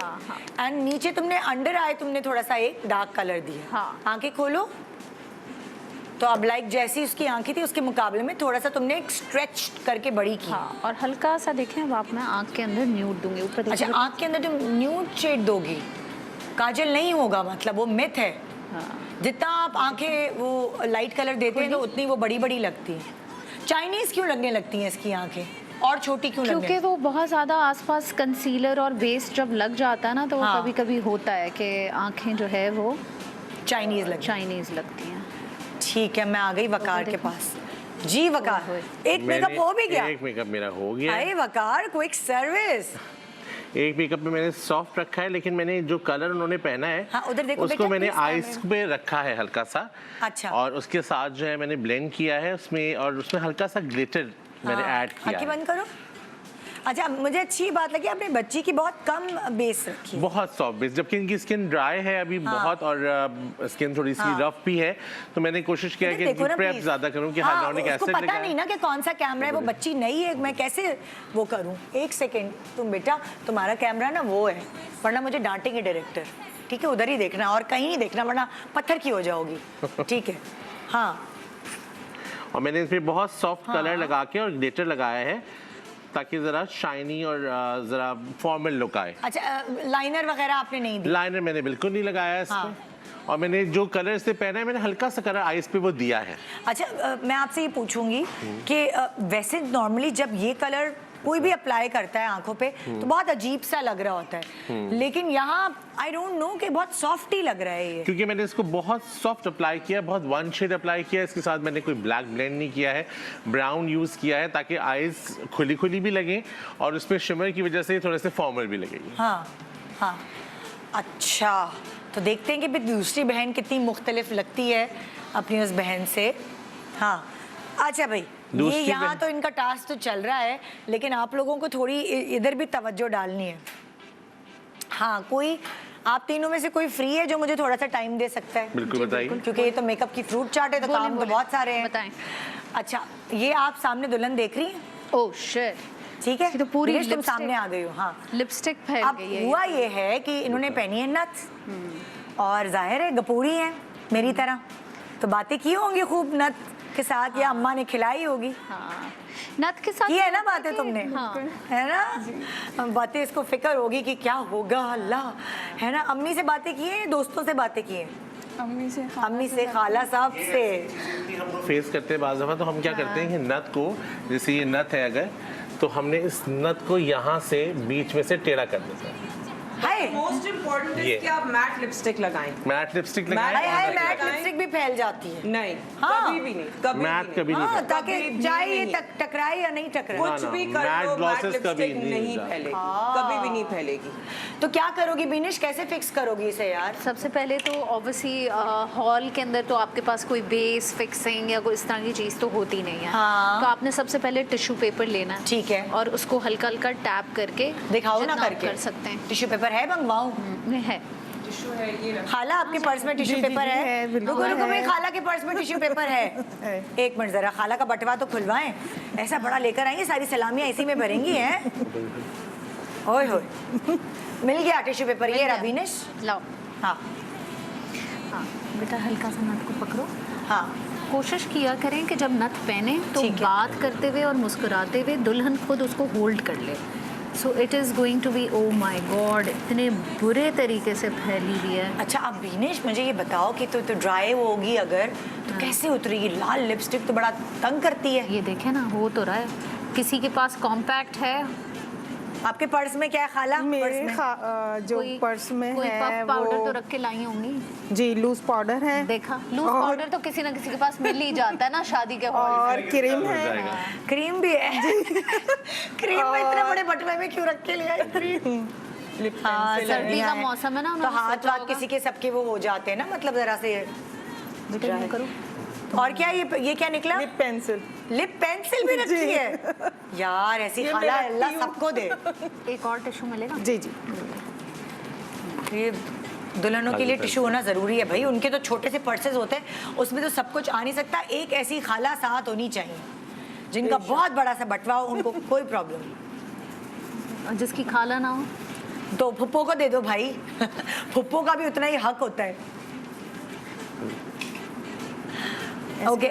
एंड नीचे तुमने अंडर आई तुमने थोड़ा सा एक डार्क कलर दिया। आंखें खोलो, तो अब लाइक जैसी उसकी आंखें थी उसके मुकाबले में थोड़ा सा तुमने एक स्ट्रेच करके बड़ी की। और हल्का सा देखें, अब आप मैं आंख के अंदर न्यूड दूंगी ऊपर। अच्छा, आंख के अंदर तुम न्यूड शेड दोगी, काजल नहीं होगा, मतलब वो मिथ है। जितना आप आंखें वो लाइट कलर देते हैं तो उतनी वो बड़ी बड़ी लगती हैं। चाइनीज क्यों लगने लगती हैं इसकी आंखें, और छोटी क्यों? क्योंकि वो बहुत ज़्यादा आसपास कंसीलर और बेस जब लग जाता है ना, तो कभी कभी होता है कि आंखें जो है वो चाइनीज लगती हैं। ठीक है, मैं आ गई वकार के पास। जी वकार, एक मेकअप हो भी गया? एक मेकअप मेरा हो गया। अरे वकार, क्विक सर्विस। एक मेकअप में मैंने सॉफ्ट रखा है, लेकिन मैंने जो कलर उन्होंने पहना है, उधर देखो उसको बेटा, मैंने आईज पे रखा है हल्का सा। अच्छा, और उसके साथ जो है मैंने ब्लेंड किया है उसमें, और उसमें हल्का सा ग्लिटर मैंने ऐड किया। आंखें बंद करो। अच्छा, मुझे अच्छी बात लगी आपने बच्ची की बहुत कम बेस रखी। बहुत सॉफ्ट बेस, जबकि इनकी स्किन ड्राई है अभी बहुत, और स्किन थोड़ी सी रफ भी है, तो मैंने कोशिश किया कि प्रेप ज्यादा करूं कि हाइलुरोनिक एसिड लगाएं। पता नहीं ना कि कौन सा कैमरा है, वो बच्ची नई है, मैं कैसे वो करूं। एक सेकंड, तुम बेटा तुम्हारा कैमरा ना वो है, वरना मुझे डांटेंगे डायरेक्टर, ठीक है? उधर ही देखना और कहीं नहीं देखना, वरना पत्थर की हो जाओगी, ठीक है? हाँ, और मैंने इसमें बहुत सॉफ्ट कलर लगा के और ग्लिटर लगाया है ताकि जरा शाइनी और जरा फॉर्मल लुक आए। अच्छा, लाइनर वगैरह आपने नहीं दी? लाइनर मैंने बिल्कुल नहीं लगाया इसमें। और मैंने जो कलर से पहना है, मैंने हल्का सा कलर आईज पे वो दिया है। अच्छा, मैं आपसे ये पूछूंगी कि वैसे नॉर्मली जब ये कलर कोई भी अप्लाई करता है आंखों पे तो बहुत अजीब सा लग रहा होता है, लेकिन यहाँ आई डोंट नो कि बहुत सॉफ्ट ही लग रहा है ये। क्योंकि मैंने इसको बहुत सॉफ्ट अप्लाई किया, बहुत वन शेड अप्लाई किया, इसके साथ मैंने कोई ब्लैक ब्लेंड नहीं किया है, ब्राउन यूज किया है ताकि आईज खुली खुली भी लगे और उसमें शिमर की वजह से थोड़े से फॉर्मल भी लगेगी। हाँ हाँ, अच्छा, तो देखते हैं कि भी दूसरी बहन कितनी मुख्तलिफ लगती है अपनी उस बहन से। हाँ, अच्छा भाई, ये यहाँ तो इनका टास्क तो चल रहा है, लेकिन आप लोगों को थोड़ी इधर भी तवज्जो डालनी है। हाँ, कोई आप तीनों में से कोई फ्री है जो मुझे थोड़ा सा टाइम दे सकता है? बिल्कुल बताइए। क्योंकि ये तो मेकअप की फ्रूट चाट है, तो काम तो बहुत सारे हैं। बताएं। अच्छा, ये आप सामने दुल्हन देख रही हैं? ओह शिट, ठीक है, तो पूरी तुम लिपस्टिक सामने आ गई हो। हाँ, लिपस्टिक फैल अब गई है। हुआ ये है कि इन्होंने पहनी है नथ, और जाहिर है गपूरी है मेरी तरह, तो बातें की होंगी खूब नथ के साथ, या अम्मा ने खिलाई होगी। हाँ, नथ के साथ की है ना बातें तुमने? हाँ। है ना, बातें इसको फिक्र होगी कि क्या होगा अल्लाह, है ना? अम्मी से बातें की है, दोस्तों से बातें की है? अम्मी से, खाला साहब से। हम फेस करते हैं बाज़ दफ़ा, तो हम क्या करते हैं कि नथ को, जैसे ये नथ है अगर, तो हमने इस नथ को यहाँ से बीच में से टेढ़ा कर देते हैं। मोस्ट इम्पोर्टेंट है कि आप मैट लिपस्टिक लगाएं। मैट लिपस्टिक लगाएं। मैट लिपस्टिक भी फैल जाती है। नहीं, हाँ, कभी भी नहीं, कभी मैट कभी नहीं हाँ, फैलता। ताकि चाहे ये टकराए या नहीं टकराए, कुछ भी कर मैट लो, मैट ग्लॉसेस कभी लिपस्टिक नहीं जाता। फैलेगी, कभी भी नहीं फैलेगी। तो क्या करोगी बिनिश, कैसे फिक्स करोगी इसे यार? सबसे पहले तो ऑब्वियसली हॉल के अंदर तो आपके पास कोई बेस फिक्सिंग या कोई इस तरह की चीज़ तो होती नहीं है। हाँ। तो आपने सबसे पहले टिश्यू पेपर लेना है, ठीक है, और उसको हल्का हल्का टैप करके दिखाओ ना जितना आप करके। कर सकते हैं। टिश्यू पेपर है, मंगवाऊं? है टिश्यू है, ये रखो। खाला आपके पर्स में टिश्यू पेपर है? रुको रुको, मेरी खाला के पर्स में टिश्यू पेपर है। एक मिनट जरा, खाला का बटवा तो खुलवाएं। ऐसा बड़ा लेकर आई है, सारी सलामियां इसी में भरेंगी हैं। ओए होए, मिल गया टिश्यू पेपर, ये रहा बिनिश। लाओ। हाँ हाँ बेटा, हल्का सा नथ को पकड़ो। हाँ, कोशिश किया करें कि जब नथ पहने तो ठीक है। बात करते हुए और मुस्कुराते हुए दुल्हन खुद उसको होल्ड कर ले। So it is going to be, oh my God, इतने बुरे तरीके से फैली हुई है। अच्छा, अब बिनेश मुझे ये बताओ कि तो ड्राई होगी अगर, तो कैसे उतरेगी? लाल लिपस्टिक तो बड़ा तंग करती है। ये देखे ना, हो तो रहा है। किसी के पास कॉम्पैक्ट है? आपके पर्स में क्या है खाला? मेरे पर्स में? जो पर्स में कोई है पफ पाउडर वो तो रख के लाई होंगी। जी लूज पाउडर है, देखा, लूज पाउडर तो किसी ना किसी के पास मिल ही जाता है ना शादी के हॉल और क्रीम है। क्रीम भी है। क्रीम में इतने बड़े बटवे में क्यों रख के ले आई क्रीम? हाँ, सर्दी का मौसम है ना, तो उन्होंने हाथ सोचा वाथ होगा। किसी के सबके वो हो जाते हैं ना, मतलब जरा से। बेटा यूं करो। और क्या ये क्या निकला? Lip pencil. लिप पेंसिल भी रखी है यार, ऐसी ये खाला मैं अल्लाह रखती हूँ। सबको दे। एक और टिश्यू मिलेगा? जी जी, ये दुल्हनों के लिए टिश्यू होना जरूरी है भाई, उनके तो छोटे से पर्सेस होते हैं, उसमें तो सब कुछ आ नहीं सकता। एक ऐसी खाला साथ होनी चाहिए जिनका बहुत बड़ा सा बटवा हो, उनको कोई प्रॉब्लम नहीं। और जिसकी खाला ना हो तो फुप्पो को दे दो भाई। फुप्पो का भी उतना ही हक होता है। ओके,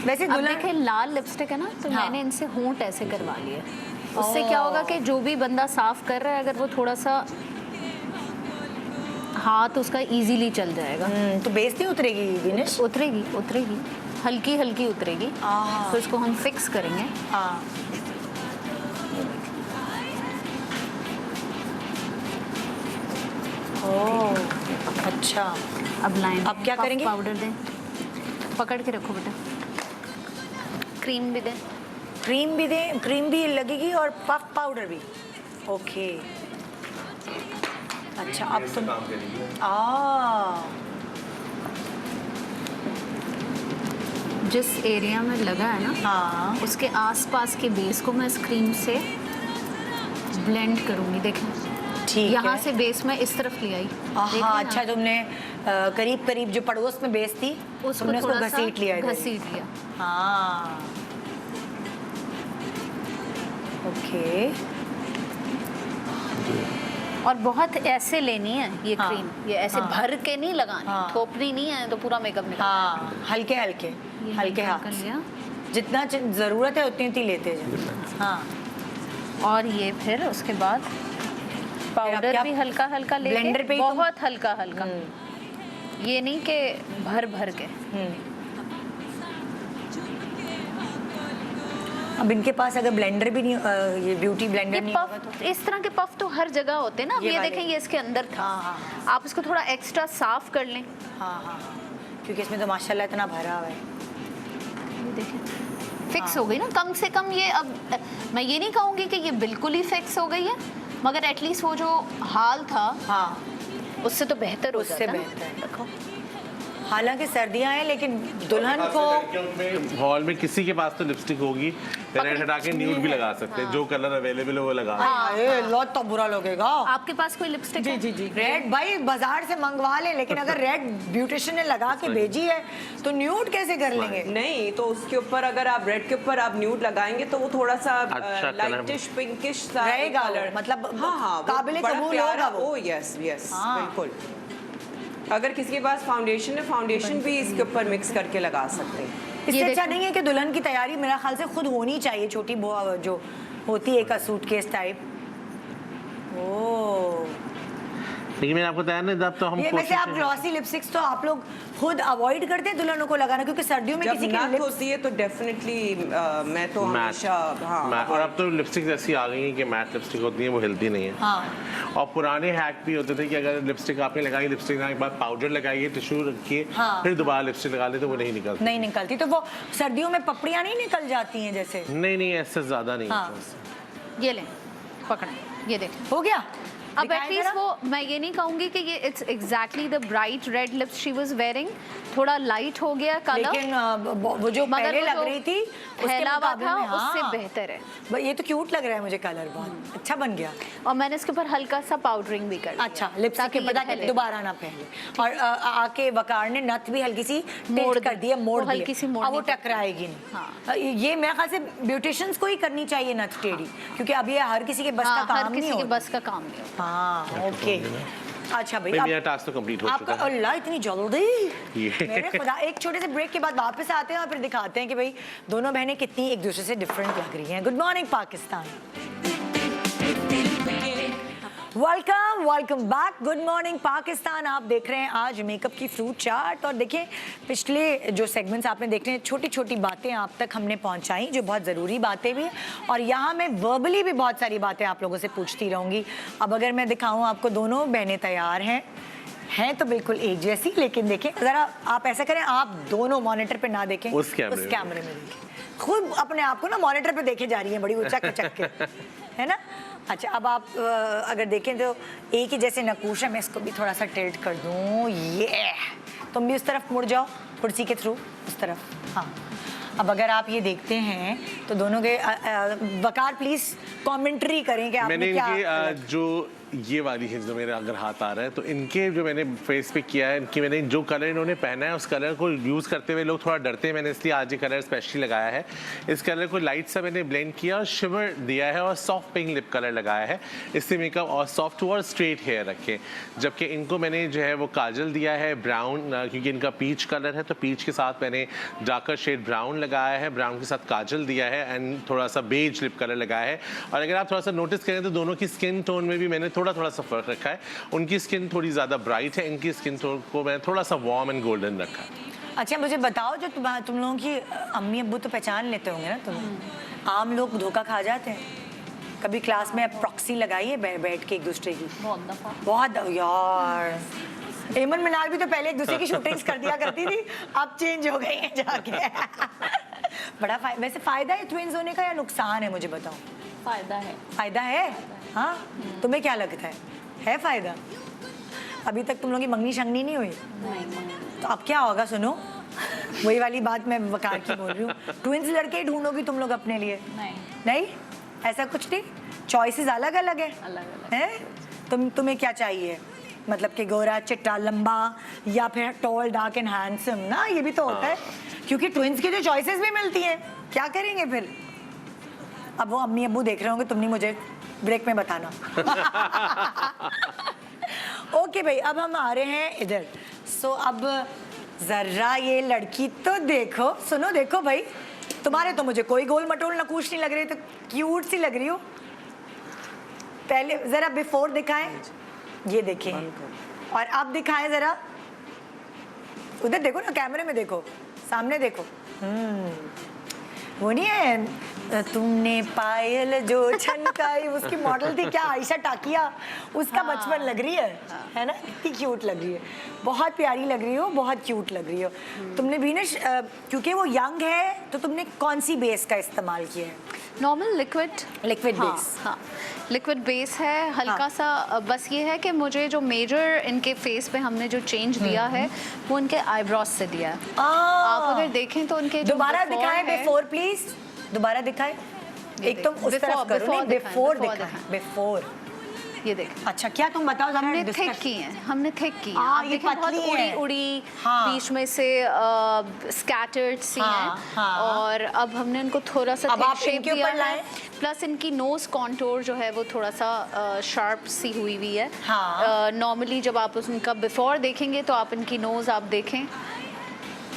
वैसे अब दुल्हन देखे लाल लिपस्टिक है ना, तो हाँ। मैंने इनसे होंठ ऐसे करवा लिए। उससे क्या होगा कि जो भी बंदा साफ कर रहा है, अगर वो थोड़ा सा हाथ उसका इजीली चल जाएगा। तो बेस नहीं उतरेगी विनेश? उतरेगी उतरेगी, हल्की हल्की उतरेगी। तो इसको हम फिक्स करेंगे। हाँ, ओह अच्छा, अब लाइन अब क्या करेंगे? पाउडर दें, पकड़ के रखो बेटा। क्रीम भी दें। क्रीम भी दें? क्रीम भी लगेगी और पफ पाउडर भी? ओके, अच्छा अब तुम जिस एरिया में लगा है ना, हाँ, उसके आसपास के बेस को मैं इस क्रीम से ब्लेंड करूंगी, देखें ठीक यहाँ है। से बेस में इस तरफ ले आई। हाँ अच्छा, तुमने करीब करीब जो पड़ोस में बेस थी उसको तुमने उसको थोड़ा सा घसीट लिया इधर ही। घसीट लिया। हाँ ओके। और बहुत ऐसे लेनी है ये हाँ, क्रीम, ये ऐसे हाँ, भर के नहीं लगानी, हाँ, थोपनी नहीं है तो पूरा मेकअप निकल। हाँ हल्के हल्के ये हल्के निकाल हाथ कर से। लिया। जितना जरूरत है उतनी लेते जाओ। हाँ और ये फिर उसके बाद पाउडर क्या भी हल्का हल्का लेके, ब्लेंडर पे ही तुम- बहुत हल्का हल्का, ये नहीं कि भर भर के। अब इनके पास अगर ब्लेंडर भी नहीं, ये ब्यूटी ब्लेंडर ये नहीं होगा तो पफ, इस तरह के पफ तो हर जगह होते हैं ना। अब ये ये वाले। देखें, ये इसके अंदर था। हाँ, आप इसको थोड़ा एक्स्ट्रा साफ कर लें। हाँ हाँ हाँ, क्योंकि इसमें तो माशाल्लाह इतना भरा हुआ है। ये देखें फिक्स हो गई ना कम से कम। ये अब मैं ये नहीं कहूँगी कि ये बिल्कुल ही फिक्स हो गई है, मगर एटलीस्ट वो जो हाल था हाँ उससे तो बेहतर हो उससे जाता है ना। बेहतर है। देखो हालांकि सर्दियां हैं लेकिन दुल्हन को हॉल में किसी के पास तो लिपस्टिक होगी, रेड हटा के न्यूड भी लगा सकते हैं, जो कलर अवेलेबल है वो लगा। लौट तो बुरा लगेगा। आपके पास कोई लिपस्टिक है? जी रेड भाई बाजार से मंगवा ले, लेकिन अगर रेड ब्यूटिशियन ने लगा के भेजी है तो न्यूड कैसे कर लेंगे? नहीं तो उसके ऊपर अगर आप रेड के ऊपर आप न्यूड लगाएंगे तो वो थोड़ा सा अच्छा लाइटिश पिंकिश सा रहेगा वो, कलर, मतलब हाँ काबिले कबूल होगा वो। ओ यस यस हाँ। बिल्कुल। अगर किसी के पास फाउंडेशन है, फाउंडेशन भी इसके ऊपर मिक्स करके लगा सकते हैं। इससे ये अच्छा देखो। नहीं है कि दुल्हन की तैयारी मेरा ख्याल से खुद होनी चाहिए, छोटी जो होती है एक सूटकेस टाइप। ओह लेकिन मैंने आपको बताया ना, जब तो हम ये वैसे आप ग्लॉसी लिपस्टिक्स तो आप लोग खुद अवॉइड करते हैं दुल्हनों को लगाना, क्योंकि सर्दियों में जब किसी की नक लिप्स होती है तो डेफिनेटली मैं तो मैट, हमेशा हाँ और अब तो लिपस्टिक ऐसी आ गई है कि मैट लिपस्टिक होती है, वो हिलती नहीं है। हाँ और पुराने हैक भी होते थे कि अगर लिपस्टिक आपने लगाई, लिपस्टिक लगाने के बाद पाउडर लगाइए, टिश्यू रखिए, हाँ। फिर दोबारा लिपस्टिक लगा ले तो वो नहीं निकलती। नहीं निकलती, तो वो सर्दियों में पपड़ियाँ नहीं निकल जाती हैं जैसे? नहीं ऐसे ज्यादा नहीं हाँ। होता उससे। ये लें, पकड़ें, ये देखें। हो गया। अब दिखाएं एटलीस्ट जरा। वो, मैं ये नहीं कहूँगी कि ये it's exactly the bright red lips she was wearing, थोड़ा लाइट हो गया कलर, लेकिन वो जो मगर पहले वो लग जो रही थी उसके फैला हुआ मुकाबले था में, उससे हाँ। बेहतर है। ये तो क्यूट लग रहा है मुझे, कलर बहुत अच्छा बन गया। और मैंने इसके ऊपर हल्का सा पाउडरिंग भी कर दिया, अच्छा लिपस्टिक ताकि के ये पता फैले। दोबारा ना पहले। और आके वकार ने नथ भी हल्की सी मोड़ टिल्ट कर दी, दी है, मोड़ वो हल्की सी दी, मोड़नी अब वो पड़ती टकराएगी नहीं। हाँ। ये मेरे ख्याल से ब्यूटिशियंस को ही करनी चाहिए नथ टेढ़ी, क्योंकि अब ये हर किसी के बस का हाँ, काम हर नहीं किसी के होता। बस का काम नहीं होता। हाँ ओके। अच्छा भाई, भाई अब मेरा टास्क तो कंप्लीट हो आपका चुका है। अल्लाह इतनी जल्दी ये। मेरे खुदा। एक छोटे से ब्रेक के बाद वापस आते हैं और फिर दिखाते हैं कि भाई दोनों बहनें कितनी एक दूसरे से डिफरेंट लग रही हैं। Good morning Pakistan, welcome back. Good morning Pakistan. आप देख रहे हैं आज मेकअप की फ्रूट चाट, और देखिए पिछले जो सेगमेंट्स आपने देख रहे हैं, छोटी छोटी बातें आप तक हमने पहुंचाई जो बहुत ज़रूरी बातें भी हैं, और यहाँ मैं वर्बली भी बहुत सारी बातें आप लोगों से पूछती रहूँगी। अब अगर मैं दिखाऊँ आपको, दोनों बहनें तैयार हैं तो बिल्कुल एक जैसी, लेकिन देखें ज़रा, आप ऐसा करें, आप दोनं मॉनिटर पे ना देखें, उस कैमरे में देखें। खुद अपने आप को ना मॉनिटर पे देखे जा रही हैं बड़ी उचक उचक के, है ना। अच्छा अब आप अगर देखें तो एक ही जैसे नकूश है। मैं इसको भी थोड़ा सा टिल्ट कर दूँ, ये तुम भी उस तरफ मुड़ जाओ कुर्सी के थ्रू, उस तरफ। हाँ अब अगर आप ये देखते हैं तो दोनों के वकार प्लीज कमेंट्री करें कि आपने मैंने क्या इनके जो ये वाली है, जो मेरे अगर हाथ आ रहा है, तो इनके जो मैंने फेस पे किया है, इनकी मैंने जो कलर इन्होंने पहना है उस कलर को यूज़ करते हुए लोग थोड़ा डरते हैं, मैंने इसलिए आज ये कलर स्पेशली लगाया है। इस कलर को लाइट सा मैंने ब्लेंड किया और शिवर दिया है और सॉफ्ट पिंक लिप कलर लगाया है, इससे मेकअप और सॉफ्ट और स्ट्रेट हेयर रखे। जबकि इनको मैंने जो है वो काजल दिया है ब्राउन, क्योंकि इनका पीच कलर है तो पीच के साथ मैंने डार्कर शेड ब्राउन लगाया है, ब्राउन के साथ काजल दिया है एंड थोड़ा सा बेज लिप कलर लगाया है। और अगर आप थोड़ा सा नोटिस करें तो दोनों की स्किन टोन में भी मैंने थोड़ा सा फर्क रखा है। उनकी स्किन थोड़ी ज़्यादा ब्राइट है, इनकी स्किन टोन को मैंने थोड़ा सा वार्म एंड गोल्डन रखा है। अच्छा मुझे बताओ, जो तुम लोगों की अम्मी अब्बू तो पहचान लेते होंगे ना तुम्हें, आम लोग धोखा खा जाते हैं कभी? क्लास में प्रॉक्सी लगाई है बैठ के एक दूसरे की? बहुत दफा। बहुत यार, एमन मिनाल भी तो पहले एक दूसरे की शूटिंग्स कर दिया करती थी, अब चेंज हो गई है जाके। बड़ा वैसे फायदा है ट्विंस होने का या नुकसान है, मुझे बताओ। फायदा है। फायदा है? हाँ तुम्हें क्या लगता है फायदा? अभी तक तुम लोगों की मंगनी शंगनी नहीं हुई? नहीं। तो अब क्या होगा सुनो, वही वाली बात मैं वकार की बोल रही हूँ, ट्विंस लड़के ढूंढोगी तुम लोग अपने लिए? नहीं। नहीं ऐसा कुछ नहीं? चॉइसेस अलग अलग है हैं? तुम्हें क्या चाहिए, मतलब कि गोरा चिट्टा लंबा या फिर टॉल डार्क एंड हैंडसम ना, ये भी तो होता है, क्योंकि ट्विंस की जो चॉइसेस भी मिलती हैं, क्या करेंगे फिर। अब वो अम्मी अब्बू देख रहे होंगे, तुम नहीं मुझे ब्रेक में बताना। ओके भाई, अब हम आ रहे हैं इधर। सो अब जरा ये लड़की तो देखो, सुनो, देखो भाई, तुम्हारे तो मुझे कोई गोल मटोल नकूश नहीं लग रही, तो क्यूट सी लग रही हो। पहले जरा बिफोर दिखाएं, ये देखें, और अब दिखाएं जरा, उधर देखो ना, कैमरे में देखो, सामने देखो। वो नहीं है तुमने पायल जो छनकाई, उसकी मॉडल थी क्या, आयशा टाकिया, उसका बचपन लग रही है ना, कितनी क्यूट लग रही है, बहुत प्यारी लग रही हो, बहुत क्यूट लग रही हो। तुमने भी ना, क्योंकि वो यंग है, तो तुमने कौन सी बेस का इस्तेमाल किया है? Normal liquid base. हाँ, लिक्विड बेस है, हल्का सा, बस ये है कि मुझे जो मेजर इनके फेस पे हमने जो चेंज दिया है वो इनके आईब्रोज से दिया है। आप अगर देखें तो उनके दोबारा दिखाएं बिफोर प्लीज, दोबारा दिखाएं, एक तुम उस तरफ करो, नहीं बिफोर दिखाएं, बिफोर, ये देखें। अच्छा, क्या तुम बताओ, हमने थिक की हैं, आप ये देखें, बहुत पतली उड़ी है। उड़ी, हाँ। बीच में से स्कैटर्ड सी हाँ, हैं, हाँ। और अब हमने इनको थोड़ा सा अब थिक आप शेप इनके दिया ऊपर है, लाएं। प्लस इनकी नोज कॉन्टोर जो है वो थोड़ा सा शार्प सी हुई हुई है। हाँ। नॉर्मली जब आप उनका बिफोर देखेंगे तो आप इनकी नोज आप देखें,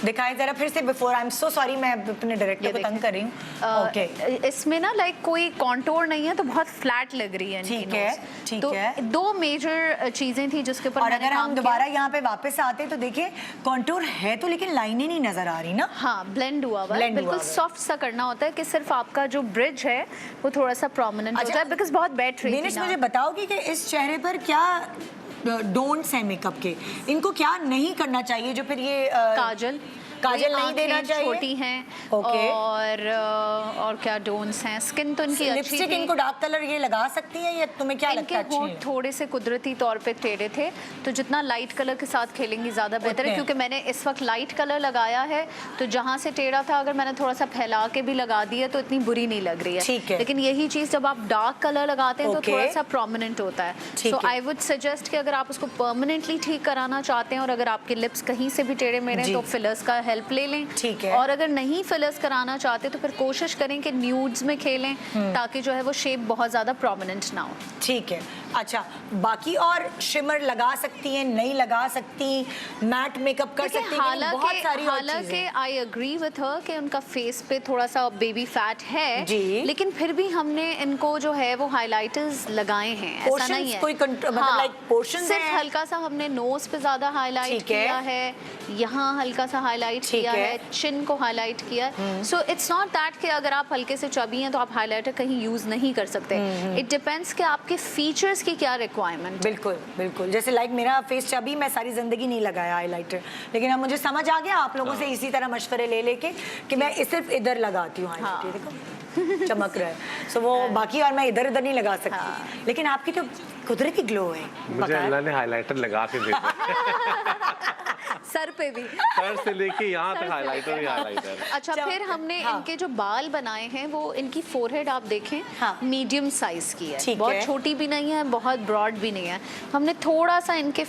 दिखाएं जरा फिर से before. I am so sorry, मैं अपने डायरेक्टर को तंग कर रही हूँ। ओके, इसमें ना लाइक कोई कॉन्टोर नहीं है, तो बहुत फ्लैट लग रही है इनकी ठीक है, nose। ठीक तो है। दो मेजर चीजें थी जिसके ऊपर और मैंने अगर हम काम दोबारा किया। यहाँ पे वापस आते तो देखिए, कॉन्टूर है तो लेकिन लाइनें नहीं नजर आ रही ना। हाँ, ब्लेंड हुआ हुआ है, Blend हुआ बिल्कुल हुआ है। सॉफ्ट सा करना होता है कि सिर्फ आपका जो ब्रिज है वो थोड़ा सा प्रोमिनेंट हो अच्छा, जाए, बिकॉज बहुत बैठ रही थी दिनेश ना। मुझे बताओगी कि इस चेहरे पर क्या डोंट्स हैं मेकअप के, इनको क्या नहीं करना चाहिए, जो फिर ये काजल नहीं देना आंखें चाहिए, छोटी हैं, ओके। और क्या डोन्स हैं, स्किन तो इनकी अच्छी लिपस्टिक थी। इनको डार्क कलर ये लगा सकती हैं, या तुम्हें क्या लगता इनके है अच्छी होंठ है? थोड़े से कुदरती तौर पे टेढ़े थे, तो जितना लाइट कलर के साथ खेलेंगी ज़्यादा बेहतर है, उतने। क्योंकि मैंने इस वक्त लाइट कलर लगाया है, तो जहाँ से टेढ़ा था अगर मैंने थोड़ा सा फैला के भी लगा दिया तो इतनी बुरी नहीं लग रही है। ठीक है। लेकिन यही चीज़ जब आप डार्क कलर लगाते हैं तो ओके। थोड़ा सा प्रोमिनेंट होता है। ठीक सो है। आई वुड सजेस्ट कि अगर आप उसको परमानेंटली ठीक कराना चाहते हैं और अगर आपके लिप्स कहीं से भी टेढ़े मेढ़े जी। तो फिलर्स का हेल्प ले लें। ठीक है। और अगर नहीं फिलर्स कराना चाहते तो फिर कोशिश करें कि न्यूड्स में खेलें, ताकि जो है वो शेप बहुत ज़्यादा प्रोमिनेंट ना हो। ठीक है। अच्छा, बाकी और शिमर लगा सकती हैं, नहीं लगा सकती, मैट मेकअप कर सकती हैं, यानी बहुत सारी और हालांकि चीजें। आई एग्री विथ हर कि उनका फेस पे थोड़ा सा बेबी फैट है, जी। लेकिन फिर भी हमने इनको जो है वो हाइलाइटर्स लगाए हैं, ऐसा Portions नहीं है। कोई मतलब like portions सिर्फ हैं? हल्का सा हमने नोज पे ज्यादा हाईलाइट ठीक है। किया है, यहाँ हल्का सा हाईलाइट ठीक किया है। है, चिन को हाईलाइट किया है। सो इट्स नॉट दैट कि अगर आप हल्के से चबी हैं तो आप हाईलाइटर कहीं यूज नहीं कर सकते। इट डिपेंड्स कि आपके फीचर्स की क्या रिक्वायरमेंट। बिल्कुल बिल्कुल, जैसे लाइक मेरा फेस चबी, मैं सारी जिंदगी नहीं लगाया हाइलाइटर, लेकिन अब मुझे समझ आ गया आप लोगों से इसी तरह मशवरे ले लेके कि मैं सिर्फ इधर लगाती हूँ हाइलाइटर। देखो चमक रहा है, सो वो बाकी और मैं इधर इधर नहीं लगा सकती। लेकिन आपकी तो कुदरती ग्लो है। मुझे अल्लाह ने हाइलाइटर लगा के दे दिया। सर पे भी, सर से लेके यहाँ तक हाइलाइटर ही हाइलाइटर। अच्छा, फिर हमने इनके जो बाल बनाए हैं वो इनकी फोरहेड आप देखें मीडियम साइज की है, ठीक बहुत है। छोटी भी नहीं है, बहुत ब्रॉड भी नहीं है। हमने थोड़ा सा इनके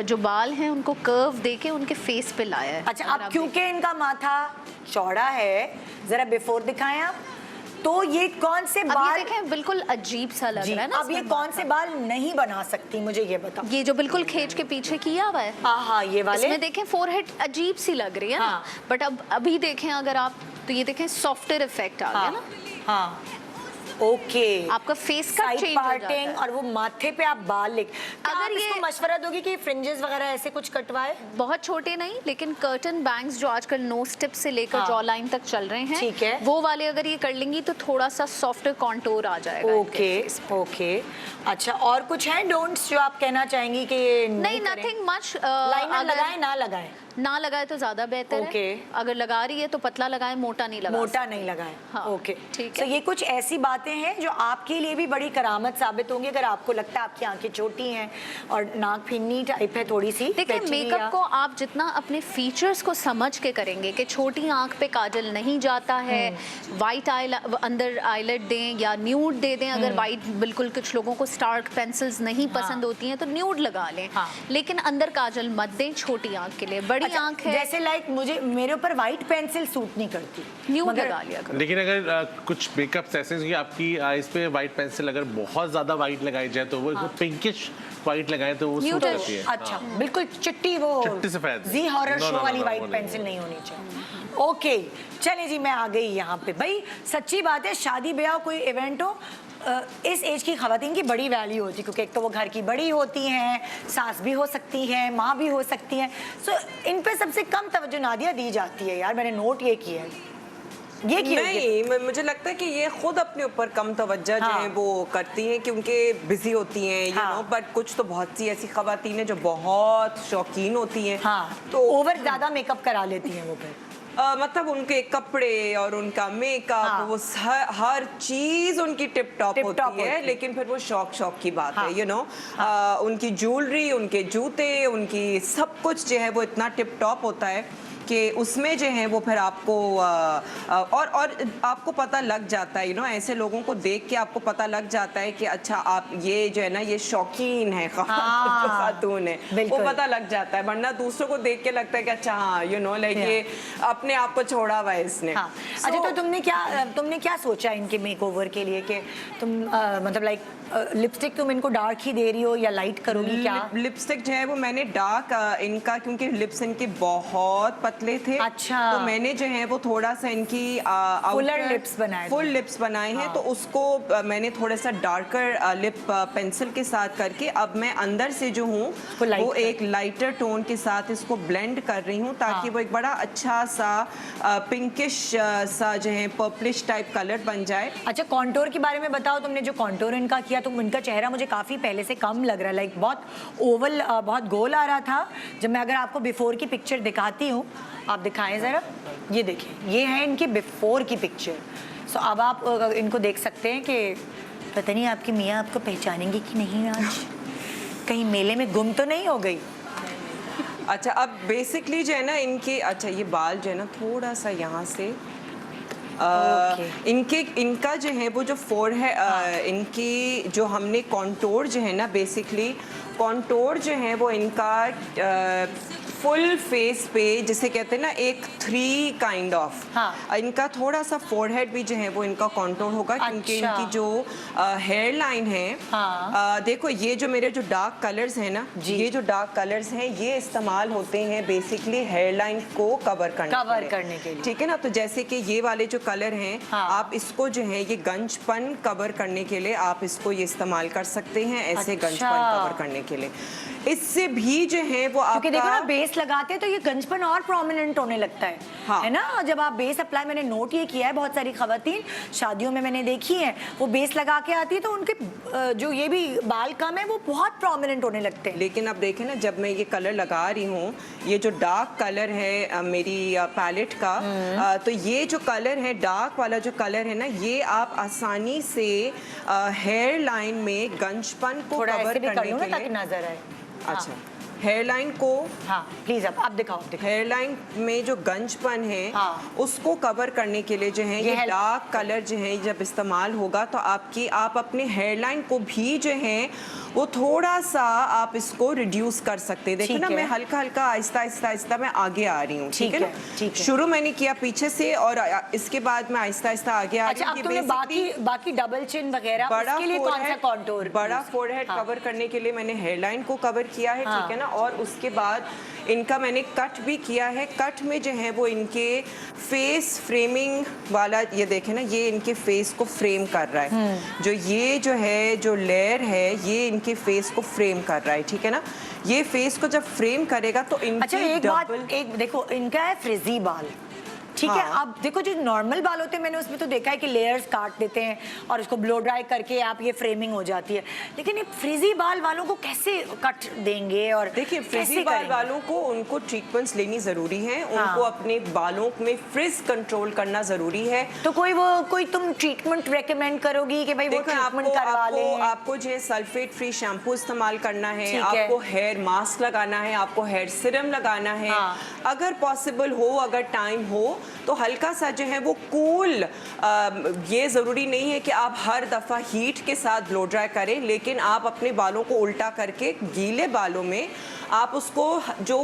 जो बाल हैं उनको कर्व देके उनके फेस पे लाया है। अच्छा, अब क्योंकि इनका माथा चौड़ा है, जरा बिफोर दिखाएं आप, तो ये कौन से अब ये बाल, देखें बिल्कुल अजीब सा लग जी, रहा है ना। अब ये इसमें कौन से बाल नहीं बना सकती, मुझे ये बताओ। ये जो बिल्कुल खींच के पीछे किया हुआ है, हाँ, ये वाले इसमें देखें फोरहेड अजीब सी लग रही है ना, हाँ। बट अब अभी देखें अगर आप तो ये देखें सॉफ्टर इफेक्ट आ गया ना, हाँ, ओके। आपका फेस का साइड चेंज हो जाता पार्टिंग है। और वो माथे पे आप बाल लेके, क्या अगर आप इसको ये- मशवरा दोगी कि फ्रिंजेस वगैरह ऐसे कुछ कटवाए? बहुत छोटे नहीं, लेकिन कर्टन बैंग्स जो आजकल नोज टिप से लेकर हाँ। जॉ लाइन तक चल रहे हैं, ठीक है। वो वाले अगर ये कर लेंगी तो थोड़ा सा सॉफ्टर कॉन्टोर आ जाएगा इनके ओके face पे। ओके। अच्छा, और कुछ है डोंट्स जो आप कहना चाहेंगी कि ये नहीं, करें? Nothing much. लाइनर लगाएं ना लगाएं? ना लगाए तो ज्यादा बेहतर Okay. है। अगर लगा रही है तो पतला लगाए, मोटा नहीं लगा मोटा नहीं लगाए। हाँ, ओके, ठीक तो है। ये कुछ ऐसी बातें हैं जो आपके लिए भी बड़ी करामत साबित होंगी अगर आपको लगता है आपकी आंखें छोटी हैं और नाक फिन्नी टाइप है थोड़ी सी। देखिए, पैची मेकअप या- को आप जितना अपने फीचर्स को समझ के करेंगे कि छोटी आंख पे काजल नहीं जाता है, वाइट आई अंदर आईलेट दें या न्यूड दे दें। अगर वाइट, बिल्कुल कुछ लोगों को स्टार्क पेंसिल्स नहीं पसंद होती हैं तो न्यूड लगा लें, हाँ। लेकिन अंदर काजल मत दें छोटी आंख के लिए। बड़ी अच्छा, आंख है, जैसे लाइक मेरे ऊपर व्हाइट पेंसिल सूट नहीं करती, न्यूड मगर- लगा लिया करो। लेकिन अगर कुछ मेकअप ऐसे हैं कि आपकी आईज पे वाइट पेंसिल अगर बहुत ज्यादा वाइट लगाई जाए तो वो पिंकिश वाइट लगाए तो वो सूट Muted। करती है। अच्छा, बिल्कुल चिट्टी वो चिट्टी सफेद। जी horror No, show no, no, वाली no, वाइट वो नहीं, पेंसिल वो नहीं होनी चाहिए। ओके, चलिए जी, मैं आ गई यहाँ पे। भाई सच्ची बात है, शादी ब्याह कोई इवेंट हो, इस एज की खवातीन की बड़ी वैल्यू होती है, क्योंकि एक तो वो घर की बड़ी होती हैं, सास भी हो सकती है, माँ भी हो सकती हैं, सो इन पे सबसे कम तवज्जो नादिया दी जाती है। यार मैंने नोट ये किया है, ये क्यों? नहीं, मुझे लगता है कि ये खुद अपने ऊपर कम तवज्जो जो हाँ। है वो करती हैं क्योंकि बिजी होती हैं, यू हाँ। नो। बट कुछ तो बहुत सी ऐसी खवातीन हैं जो बहुत शौकीन होती हैं। हाँ, तो ओवर ज्यादा मेकअप करा लेती हैं वो फिर। मतलब उनके कपड़े और उनका मेकअप, हाँ। वो हर चीज उनकी टिप टॉप टिप-टॉप होती है, होती है। लेकिन फिर वो शौक की बात हाँ। है, यू नो। उनकी ज्वेलरी, उनके जूते, उनकी सब कुछ जो है वो इतना टिप टॉप होता है कि उसमें जो है वो फिर आपको और आपको पता लग जाता है, यू नो। ऐसे लोगों को देख के आपको पता लग जाता है कि अच्छा, आप ये जो है ना, ये शौकीन है, हाँ, जो खातून है, वो बिल्कुल। पता लग जाता है। वरना दूसरों को देख के लगता है कि अच्छा, हाँ, यू नो, लाइक ये अपने आप को छोड़ा हुआ है इसने। हाँ। अच्छा, तो तुमने क्या सोचा इनके मेकओवर के लिए कि तुम मतलब लाइक लिपस्टिक तुम इनको डार्क ही दे रही हो या लाइट करोगी क्या? लिपस्टिक जो है वो मैंने डार्क इनका, क्योंकि लिप्स इनके बहुत पतले थे। अच्छा। तो मैंने जो है वो थोड़ा सा इनकी फुलर लिप्स बनाए, फुल लिप्स बनाए हैं। तो उसको मैंने थोड़ा सा डार्कर लिप पेंसिल के साथ करके अब मैं अंदर से जो हूँ वो एक लाइटर टोन के साथ इसको ब्लेंड कर रही हूँ, ताकि वो एक बड़ा अच्छा सा पिंकिश सा जो है पर्पलिश टाइप कलर बन जाए। अच्छा, कॉन्टोर के बारे में बताओ। तुमने जो कॉन्टोर इनका किया, तो इनका चेहरा मुझे काफ़ी पहले से कम लग रहा है, लाइक बहुत ओवल, बहुत गोल आ रहा था। जब मैं अगर आपको बिफोर की पिक्चर दिखाती हूँ, आप दिखाएं ज़रा, ये देखिए, ये है इनकी बिफोर की पिक्चर। सो अब आप इनको देख सकते हैं कि पता नहीं आपकी मियाँ आपको पहचानेंगे कि नहीं आज, कहीं मेले में गुम तो नहीं हो गई। अच्छा, अब बेसिकली जो है ना इनके, अच्छा ये बाल जो है ना थोड़ा सा यहाँ से इनका जो है वो जो फोर है, इनकी जो हमने कॉन्टोर जो है ना, बेसिकली कॉन्टोर जो है वो इनका फुल फेस पे जिसे कहते हैं ना एक 3 काइंड ऑफ, हाँ। इनका थोड़ा सा फोरहेड भी जो है वो इनका कॉन्टोर होगा, क्योंकि अच्छा। इनकी जो हेयर लाइन है, हाँ। देखो ये जो मेरे जो डार्क कलर्स हैं ना, ये जो डार्क कलर्स हैं ये इस्तेमाल होते हैं बेसिकली हेयर लाइन को कवर करने के लिए। ठीक है ना। तो जैसे कि ये वाले जो कलर हैं, हाँ। आप इसको जो है ये गंजपन कवर करने के लिए आप इसको ये इस्तेमाल कर सकते हैं, ऐसे अच्छा। गंजपन कवर करने के लिए। इससे भी जो है वो क्योंकि देखो ना, आपका बेस लगाते हैं तो ये गंजपन और प्रोमिनेंट होने लगता है, हाँ। है ना। जब आप बेस अप्लाई, मैंने नोट ये किया है, बहुत सारी खवातीन शादियों में मैंने देखी हैं, वो बेस लगा के आती है तो उनके जो ये भी बाल कम है वो बहुत प्रोमिनेंट होने लगते हैं। लेकिन अब देखें ना, जब मैं ये कलर लगा रही हूँ, ये जो डार्क कलर है मेरी पैलेट का, तो ये जो कलर है, डार्क वाला जो कलर है ना, ये आप आसानी से हेयर लाइन में गंजपन को थोड़ा कवर ऐसे भी कर करने लूँ ना के ताकि लिए। नजर आए। अच्छा, हेयर लाइन को, हाँ प्लीज आप दिखाओ। हेयर लाइन में जो गंजपन है, हाँ। उसको कवर करने के लिए जो है ये डार्क कलर जो है जब इस्तेमाल होगा तो आप अपने हेयर लाइन को भी जो है वो थोड़ा सा आप इसको रिड्यूस कर सकते हैं। देखो ना, मैं हल्का हल्का आहिस्ता आहिस्ता मैं आगे आ रही हूँ। ठीक है ना। शुरू मैंने किया पीछे से और इसके बाद मैं आहिस्ता आहिस्ता आगे आ रही हूँ। अच्छा, अब तुमने बाकी डबल चिन वगैरह उसके लिए कौन सा कॉन्टूर? बड़ा फोरहेड कवर करने के लिए मैंने हेयर लाइन को कवर किया है, ठीक है ना। और उसके बाद इनका मैंने कट भी किया है। कट में जो है वो इनके फेस फ्रेमिंग वाला, ये देखें ना, ये इनके फेस को फ्रेम कर रहा है। जो ये जो है जो लेयर है ये इनके फेस को फ्रेम कर रहा है, ठीक है ना। ये फेस को जब फ्रेम करेगा तो इनकी अच्छा, एक देखो, इनका है फ्रिजी बाल, ठीक है। हाँ। अब देखो जो नॉर्मल बाल होते हैं मैंने उसमें तो देखा है कि लेयर्स काट देते हैं और उसको ब्लो ड्राई करके आप ये फ्रेमिंग हो जाती है, लेकिन ये फ्रिजी बाल वालों को कैसे कट देंगे? और देखिए फ्रिजी बाल वालों को उनको ट्रीटमेंट्स लेनी जरूरी है, उनको अपने बालों में फ्रिज कंट्रोल करना जरूरी है। तो कोई तुम ट्रीटमेंट रेकमेंड करोगी कि भाई वो ट्रीटमेंट करवा लें? आपको जो है सल्फेट फ्री शैम्पू इस्तेमाल करना है, आपको हेयर मास्क लगाना है, आपको हेयर सिरम लगाना है। अगर पॉसिबल हो, अगर टाइम हो तो हल्का सा जो है वो कूल, ये ज़रूरी नहीं है कि आप हर दफ़ा हीट के साथ ब्लो ड्राई करें, लेकिन आप अपने बालों को उल्टा करके गीले बालों में आप उसको जो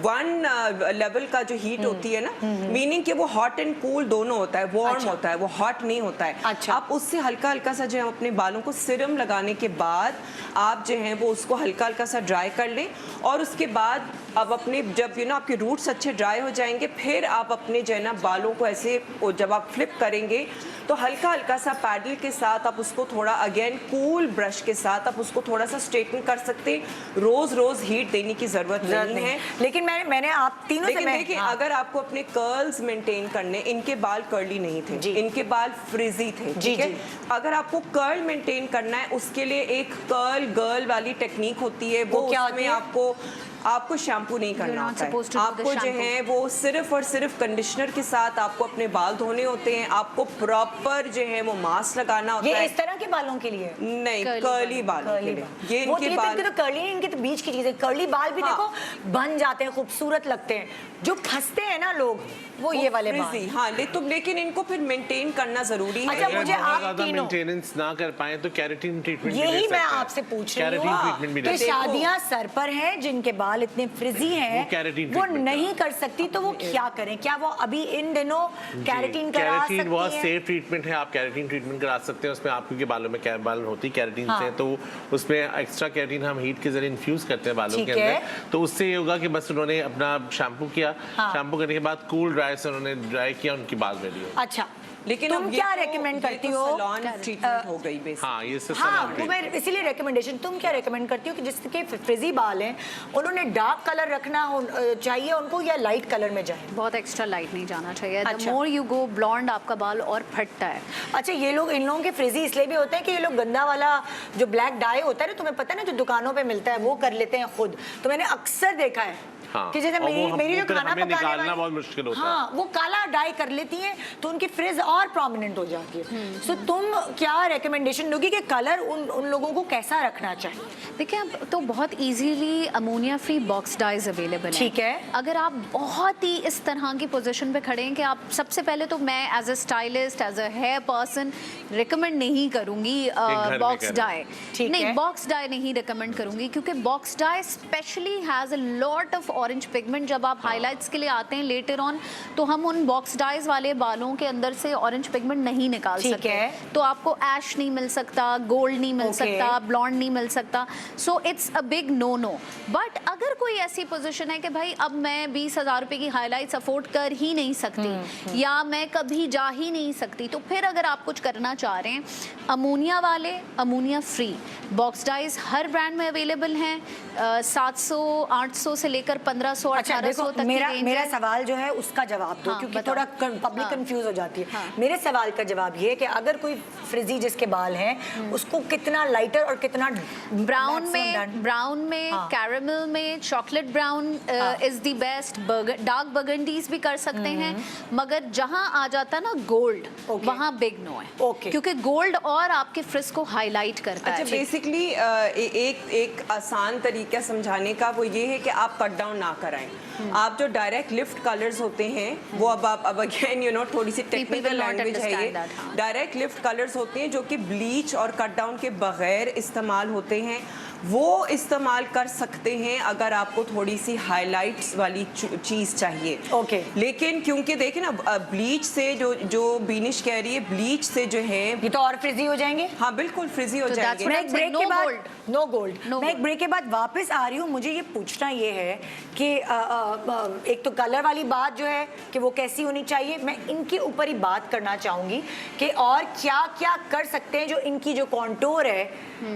1 लेवल का जो हीट होती है ना, मीनिंग कि वो हॉट एंड कूल दोनों होता है, वार्म होता है, वो हॉट नहीं होता है। अच्छा। आप उससे हल्का हल्का सा जो है अपने बालों को सिरम लगाने के बाद आप जो है वो उसको हल्का हल्का सा ड्राई कर लें, और उसके बाद अब अपने जब आपके रूट्स अच्छे ड्राई हो जाएंगे, फिर आप अपने जो है ना बालों को ऐसे जब आप फ्लिप करेंगे तो हल्का हल्का सा पैडल के साथ आप उसको थोड़ा अगेन कूल ब्रश के साथ आप उसको थोड़ा सा स्ट्रेटन कर सकते हैं। रोज रोज हीट देने की जरूरत नहीं है। लेकिन मैंने आप तीनों से देखिए अगर आपको अपने कर्ल्स मेंटेन करने, इनके बाल कर्ली नहीं थे, इनके बाल फ्रिजी थे, ठीक है। अगर आपको कर्ल मेंटेन करना है उसके लिए एक कर्ल गर्ल वाली टेक्निक होती है, वो उसमें आपको शैम्पू नहीं करना होता है, आपको जो है वो सिर्फ और सिर्फ कंडीशनर के साथ आपको अपने बाल धोने होते हैं, आपको प्रॉपर जो है वो मास्क लगाना होता है। ये इस तरह के बालों के लिए नहीं, कर्ली बालों के लिए। ये इनके बाल तो कर्ली, इनके तो बीच की चीजें, कर्ली बाल भी देखो बन जाते हैं, खूबसूरत लगते हैं। जो फंसते हैं ना लोग वो ये वाले बाल। हाँ, लेकिन इनको फिर मेंटेन करना जरूरी है। अच्छा, मुझे आप ज्यादा तीनों मेंटेनेंस ना कर पाए तो केराटिन ट्रीटमेंट भी ले यही सकते मैं हैं। आपसे पूछ रही केराटिन हूँ ट्रीटमेंट भी कि ले सकते हैं। शादियां सर पर हैं जिनके बाल इतने फ्रिजी हैं, केराटिन वो ट्रीटमेंट नहीं कर सकती, तो वो क्या करें? क्या वो अभी इन दिनों केराटिन करा सकती केराटिन बहुत हैं? सेफ ट्रीटमेंट है, आप केराटिन ट्रीटमेंट करा सकते हैं। उसमें आपके बालों में बाल होती है केराटिन से, तो उसमें एक्स्ट्रा केराटिन हम हीट के जरिए इन्फ्यूज करते हैं बालों के अंदर। तो उससे ये होगा कि बस उन्होंने अपना शैम्पू किया, शैम्पू करने के बाद कूल ड्राई से उन्होंने ड्राई किया, उनकी बाल रेडी हो। अच्छा, लेकिन तुम क्या रेकमेंड करती हो? सैलून ट्रीटमेंट हो गई बेसिकली। हाँ, ये हाँ, वो मैं इसीलिए रेकमेंडेशन, तुम क्या रेकमेंड करती हो कि जिसके फ्रिजी बाल हैं उन्होंने डार्क कलर रखना चाहिए उनको या लाइट कलर में जाए? बहुत एक्स्ट्रा लाइट नहीं जाना चाहिए। द अच्छा। मोर यू गो ब्लॉन्ड आपका बाल और फटता है। अच्छा, ये लोग, इन लोगों के फ्रिजी इसलिए भी होते हैं कि ये लोग गंदा वाला जो ब्लैक डाई होता है ना, तुम्हें पता है ना, जो दुकानों पे मिलता है, वो कर लेते हैं खुद। तो मैंने अक्सर देखा है कि जैसे मेरी जो खाना पकाने वाली, बहुत मुश्किल होता है। हाँ, वो काला डाई कर लेती हैं तो उनकी फ्रिज और प्रोमिनेंट हो जाती है। सो तुम क्या रेकमेंडेशन दोगी कि कलर उन लोगों को कैसा रखना चाहिए? देखिए, अब तो बहुत easily ammonia free box dyes available है। ठीक है। अगर आप बहुत ही इस तरह की पोजीशन पे खड़े हैं कि आप, सबसे पहले तो मैं as a stylist, as a hair person recommend नहीं करूंगी बॉक्स डाई। नहीं, बॉक्स डाई नहीं रिकमेंड करूंगी, क्योंकि box dye specially has a lot of orange pigment. जब आप हाइलाइट्स के लिए आते हैं लेटर ऑन, तो हम उन बॉक्स डाइज वाले बालों के अंदर से ऑरेंज पिगमेंट नहीं निकाल सकते। तो आपको ऐश नहीं मिल सकता, गोल्ड नहीं मिल सकता, ब्लॉन्ड नहीं मिल सकता। So it's a big no no. But अगर कोई ऐसी पोजीशन है कि भाई अब मैं 20,000 रुपए की हाइलाइट्स अफोर्ड कर ही नहीं सकती, या मैं कभी जा ही नहीं सकती, तो फिर अगर आप कुछ करना चाह रहे हैं, अमोनिया वाले, अमोनिया फ्री बॉक्स डाइज हर ब्रांड में अवेलेबल हैं। 700, 800 से लेकर 1500, 1800 तक की मेरा सवाल जो है उसका जवाब दो, क्योंकि थोड़ा पब्लिक कंफ्यूज हो जाती है। मेरे सवाल का जवाब ये है कि अगर कोई फ्रिजी जिसके बाल हैं, उसको कितना लाइटर और कितना ब्राउन में, कैरेमल में, chocolate brown is the best. Dark burgundies भी कर सकते हैं, मगर जहां आ जाता है ना गोल्ड, वहां बिग नो है, क्योंकि गोल्ड और आपके फ्रिज को हाईलाइट करता है। अच्छा, बेसिकली एक आसान तरीका समझाने का वो ये है कि आप कट डाउन ना कराएं। आप जो डायरेक्ट लिफ्ट कलर्स होते हैं, वो अब अगेन थोड़ी सी टेक्निकल लैंग्वेज है ये। डायरेक्ट लिफ्ट कलर्स होते हैं जो कि ब्लीच और कट डाउन के बगैर इस्तेमाल होते हैं, वो इस्तेमाल कर सकते हैं अगर आपको थोड़ी सी हाइलाइट्स वाली चीज चाहिए। लेकिन क्योंकि देखें ना, ब्लीच से जो बीनिश कह रही है, ब्लीच से जो है ये तो और फ्रिजी हो जाएंगे। हाँ, बिल्कुल फ्रिजी हो जाएंगे। मैं एक ब्रेक के बाद नो गोल्ड, मैं एक ब्रेक के बाद वापस आ रही हूँ। मुझे ये पूछना ये है कि एक तो कलर वाली बात जो है कि वो कैसी होनी चाहिए, मैं इनके ऊपर ही बात करना चाहूंगी कि और क्या क्या कर सकते हैं जो इनकी जो कॉन्टोर है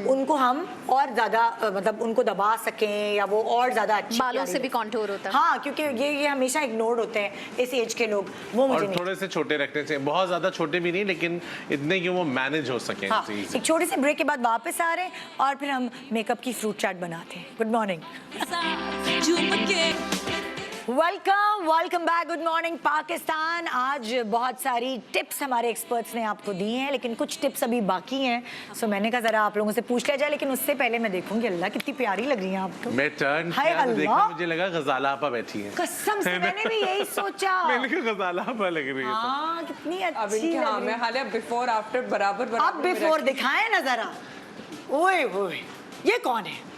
उनको हम और ज्यादा ज्यादा मतलब उनको दबा सकें या वो और ज्यादा अच्छी बालों प्यारी से भी लगे। कॉन्टूर होता है। हाँ, क्योंकि ये हमेशा इग्नोर्ड होते हैं इस एज के लोग, वो मुझे और नहीं। थोड़े से छोटे रखने चाहिए, बहुत ज्यादा छोटे भी नहीं, लेकिन इतने कि वो मैनेज हो सके। हाँ, एक छोटे से ब्रेक के बाद वापस आ रहे हैं और फिर हम मेकअप की फ्रूट चाट बनाते हैं। Good morning, welcome back. Good morning Pakistan. आज बहुत सारी टिप्स हमारे एक्सपर्ट्स ने आपको दी हैं, लेकिन कुछ टिप्स अभी बाकी हैं, सो मैंने कहा जरा आप लोगों से पूछ लिया जाए। लेकिन उससे पहले मैं देखूंगी, अल्लाह कितनी प्यारी लग रही हैं आप तो। मैं टर्न हाय किया तो देखा, अल्लाह। मुझे लगा गजाला आपा बैठी है। कसम से मैंने भी यही सोचा। मैंने कहा गजाला आपा लग रही है। हाँ, कितनी अब अच्छी इनके लग हाँ रही मैं है। हाल बिफोर आफ्टर बराबर अब बिफोर दिखाएं ना जरा। ओए ओए, ये कौन है?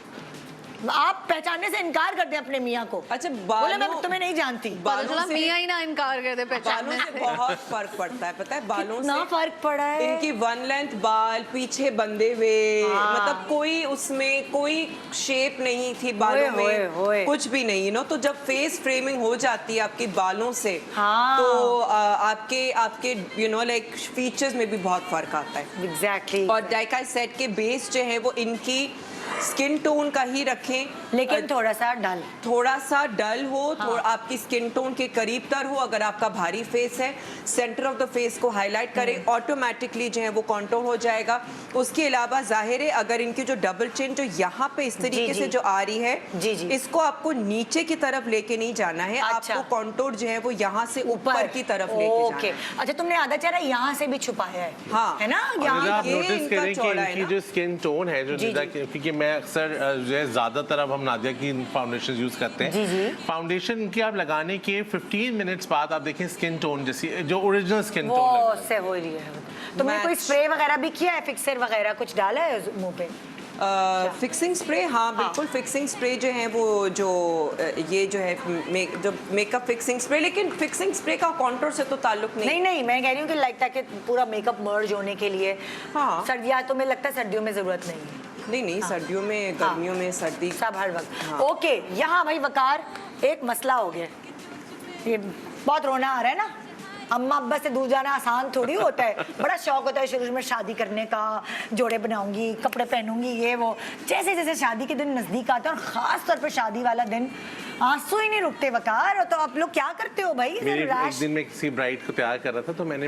आप पहचानने से इनकार करते हैं अपने मियाँ को। अच्छा, बोले मैं तुम्हें नहीं जानती। बालों से मियाँ ही ना इनकार कर दे बालों पहचानने से से। बहुत फर्क पड़ता है, पता है बालों कितना से फर्क पड़ा है। इनकी वन लेंथ बाल पीछे बंधे हुए, हाँ। मतलब कोई उसमें कोई शेप नहीं थी बालों होए, में, होए। कुछ भी नहीं, तो जब फेस फ्रेमिंग हो जाती है आपके बालों से, हाँ। तो आपके लाइक फीचर्स में भी बहुत फर्क आता है। एग्जैक्टली। और लाइक आई सेड के बेस जो है वो इनकी स्किन टोन का ही रखें, लेकिन थोड़ा सा डल हो, थोड़ा आपकी स्किन टोन के करीब तर हो। अगर आपका भारी फेस है, सेंटर ऑफ द फेस को हाईलाइट करें, ऑटोमेटिकली जो है वो कॉन्टोर हो जाएगा। उसके अलावा जाहिर है अगर इनकी जो डबल चिन जो यहाँ पे इस तरीके से जो आ रही है, जी। इसको आपको नीचे की तरफ लेके नहीं जाना है। अच्छा। आपको कॉन्टोर जो है वो यहाँ से ऊपर की तरफ लेके जाना ओके। है। अच्छा, तुमने आधा चेहरा यहाँ से भी छुपाया है। हाँ। है ना? और यहाँ आप ये नोटिस इनका करें कि चौड़ा है इनकी ना। जो स्किन टोन है जो जी, निदा जी। क्योंकि मैं अक्सर जो है ज्यादातर अब हम नादिया की फाउंडेशन यूज करते जी, जी। हैं। फाउंडेशन इनकी आप लगाने के 15 मिनट्स बाद आप देखें स्किन टोन जैसी जो ओरिजिनल स्किन वो टोन से हो रही है। तुमने कोई Match। स्प्रे वगैरह भी किया है, फिक्सर वगैरह कुछ डाला है मुंह पे? फिक्सिंग स्प्रे, हाँ बिल्कुल, फिक्सिंग स्प्रे जो है वो ये जो है जो मेकअप फिक्सिंग स्प्रे, लेकिन फिक्सिंग स्प्रे का कॉन्टोर से तो ताल्लुक नहीं। नहीं, मैं कह रही हूँ कि लाइक ताकि पूरा मेकअप मर्ज होने के लिए। हाँ। सर्दियाँ तो मुझे लगता है सर्दियों में जरूरत नहीं है। नहीं, सर्दियों में, गर्मियों में, सर्दी सब हर वक्त। हाँ। ओके, यहाँ भाई वकार एक मसला हो गया। ये बहुत रोना आ रहा है ना। अम्मा अब्बा से दूर जाना आसान थोड़ी होता है। बड़ा शौक होता है शुरू में शादी करने का, जोड़े बनाऊंगी, कपड़े पहनूंगी, ये वो। जैसे जैसे शादी के दिन नजदीक आते हैं और खास तौर पर शादी वाला दिन, आंसू ही नहीं रुकते वकार। तो आप लोग क्या करते हो भाई? एक दिन मैं किसी ब्राइड को तैयार कर रहा था, तो मैंने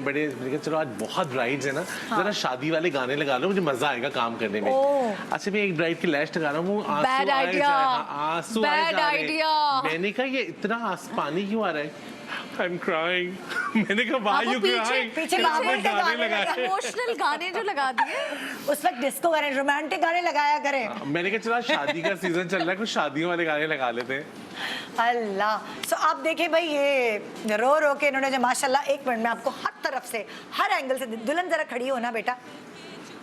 चलो आज बहुत ब्राइड्स है ना, जरा शादी वाले गाने लगा लो, मुझे मजा आएगा काम करने में। अच्छा, मैं एक ब्राइड की लास्ट लगा रहा हूँ, Bad idea. आंसू Bad idea. मैंने कहा ये इतना पानी क्यों आ रहा है? I'm crying. मैंने कहा why you crying? पीछे बाबुल के गाने लगाए। इमोशनल गाने जो लगा दिए। उस वक्त डिस्को गाने, रोमांटिक गाने लगाया करें। मैंने कहा चलो शादी का सीजन चल रहा है, कुछ शादियों वाले गाने लगा लेते हैं। अल्लाह। सो आप देखिए भाई, ये रो रो के इन्होंने जो माशाल्लाह, एक मिनट में आपको हर तरफ से, हर एंगल से, दुल्हन जरा खड़ी हो ना बेटा,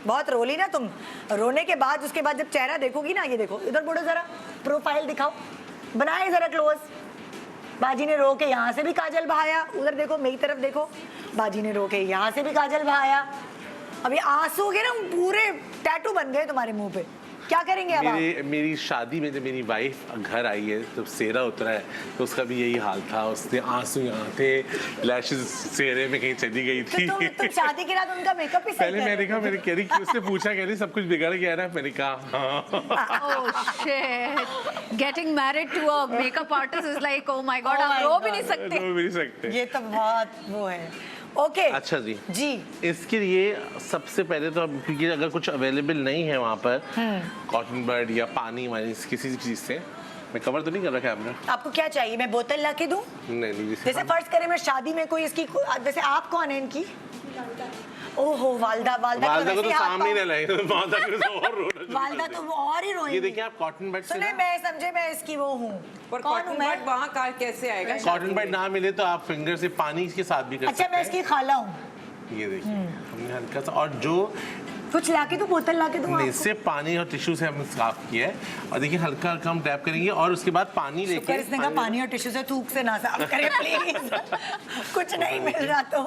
बहुत रोली ना तुम। रोने के बाद उसके बाद जब चेहरा देखोगी ना, ये देखो इधर बोलो, जरा प्रोफाइल दिखाओ, बनाए जरा क्लोज। बाजी ने रो के यहाँ से भी काजल बहाया, उधर देखो मेरी तरफ देखो, बाजी ने रो के यहाँ से भी काजल बहाया। अभी आंसू के ना पूरे टैटू बन गए तुम्हारे मुंह पे। क्या करेंगे अब आप? मेरी शादी में जब मेरी वाइफ घर आई है, जब सेहरा उतरा है, तो उसका भी यही हाल था। उसने आंसू यहाँ थे, लैशेस सेहरे में कहीं चली गई थी। तो तुम शादी के रात उनका मेकअप ही सही पहले मैंने कहा, मैंने कह रही, उसने पूछा, कह रही सब कुछ बिगड़ गया ना। मैंने कहा हाँ। Oh shit. Getting married to a makeup artist is like, oh my god, आप रो भी नहीं सकते। रो भी नहीं सकते। ये तो बहुत वो है। ओके। अच्छा जी। इसके लिए सबसे पहले तो क्योंकि अगर कुछ अवेलेबल नहीं है वहाँ पर, कॉटन बड या पानी वानी किसी चीज से, मैं कवर तो नहीं कर रहा कैमरा। आपको क्या चाहिए, मैं बोतल ला के दूं? नहीं, जैसे फर्ज करें मैं शादी में कोई इसकी, जैसे आप कौन है इनकी? ओहो, वालदा को तो सामने ही लाए। वालदा तो वो और ही रोएंगी। ये देखिए आप कॉटन बड से सुने, ना, मैं समझे मैं इसकी वो हूँ। पर कौन हूँ कॉटन मैं? बड वहाँ का कैसे आएगा? कॉटन बड ना मिले तो आप फिंगर से पानी के साथ भी कर सकते अच्छा, हैं। मैं इसकी खाला हूँ। ये देखिए हमने हल्का सा, और जो कुछ लाके तो बोतल लाके दूं नहीं, आपको? सिर्फ पानी और टिश्यू से हमने साफ किया है। और देखिए हल्का हल्का हम टैप करेंगे, और उसके बाद पानी शुक्र लेके, इसने कहा पानी और टिश्यू से थूक से ना साफ करे प्लीज। कुछ नहीं मिल रहा तो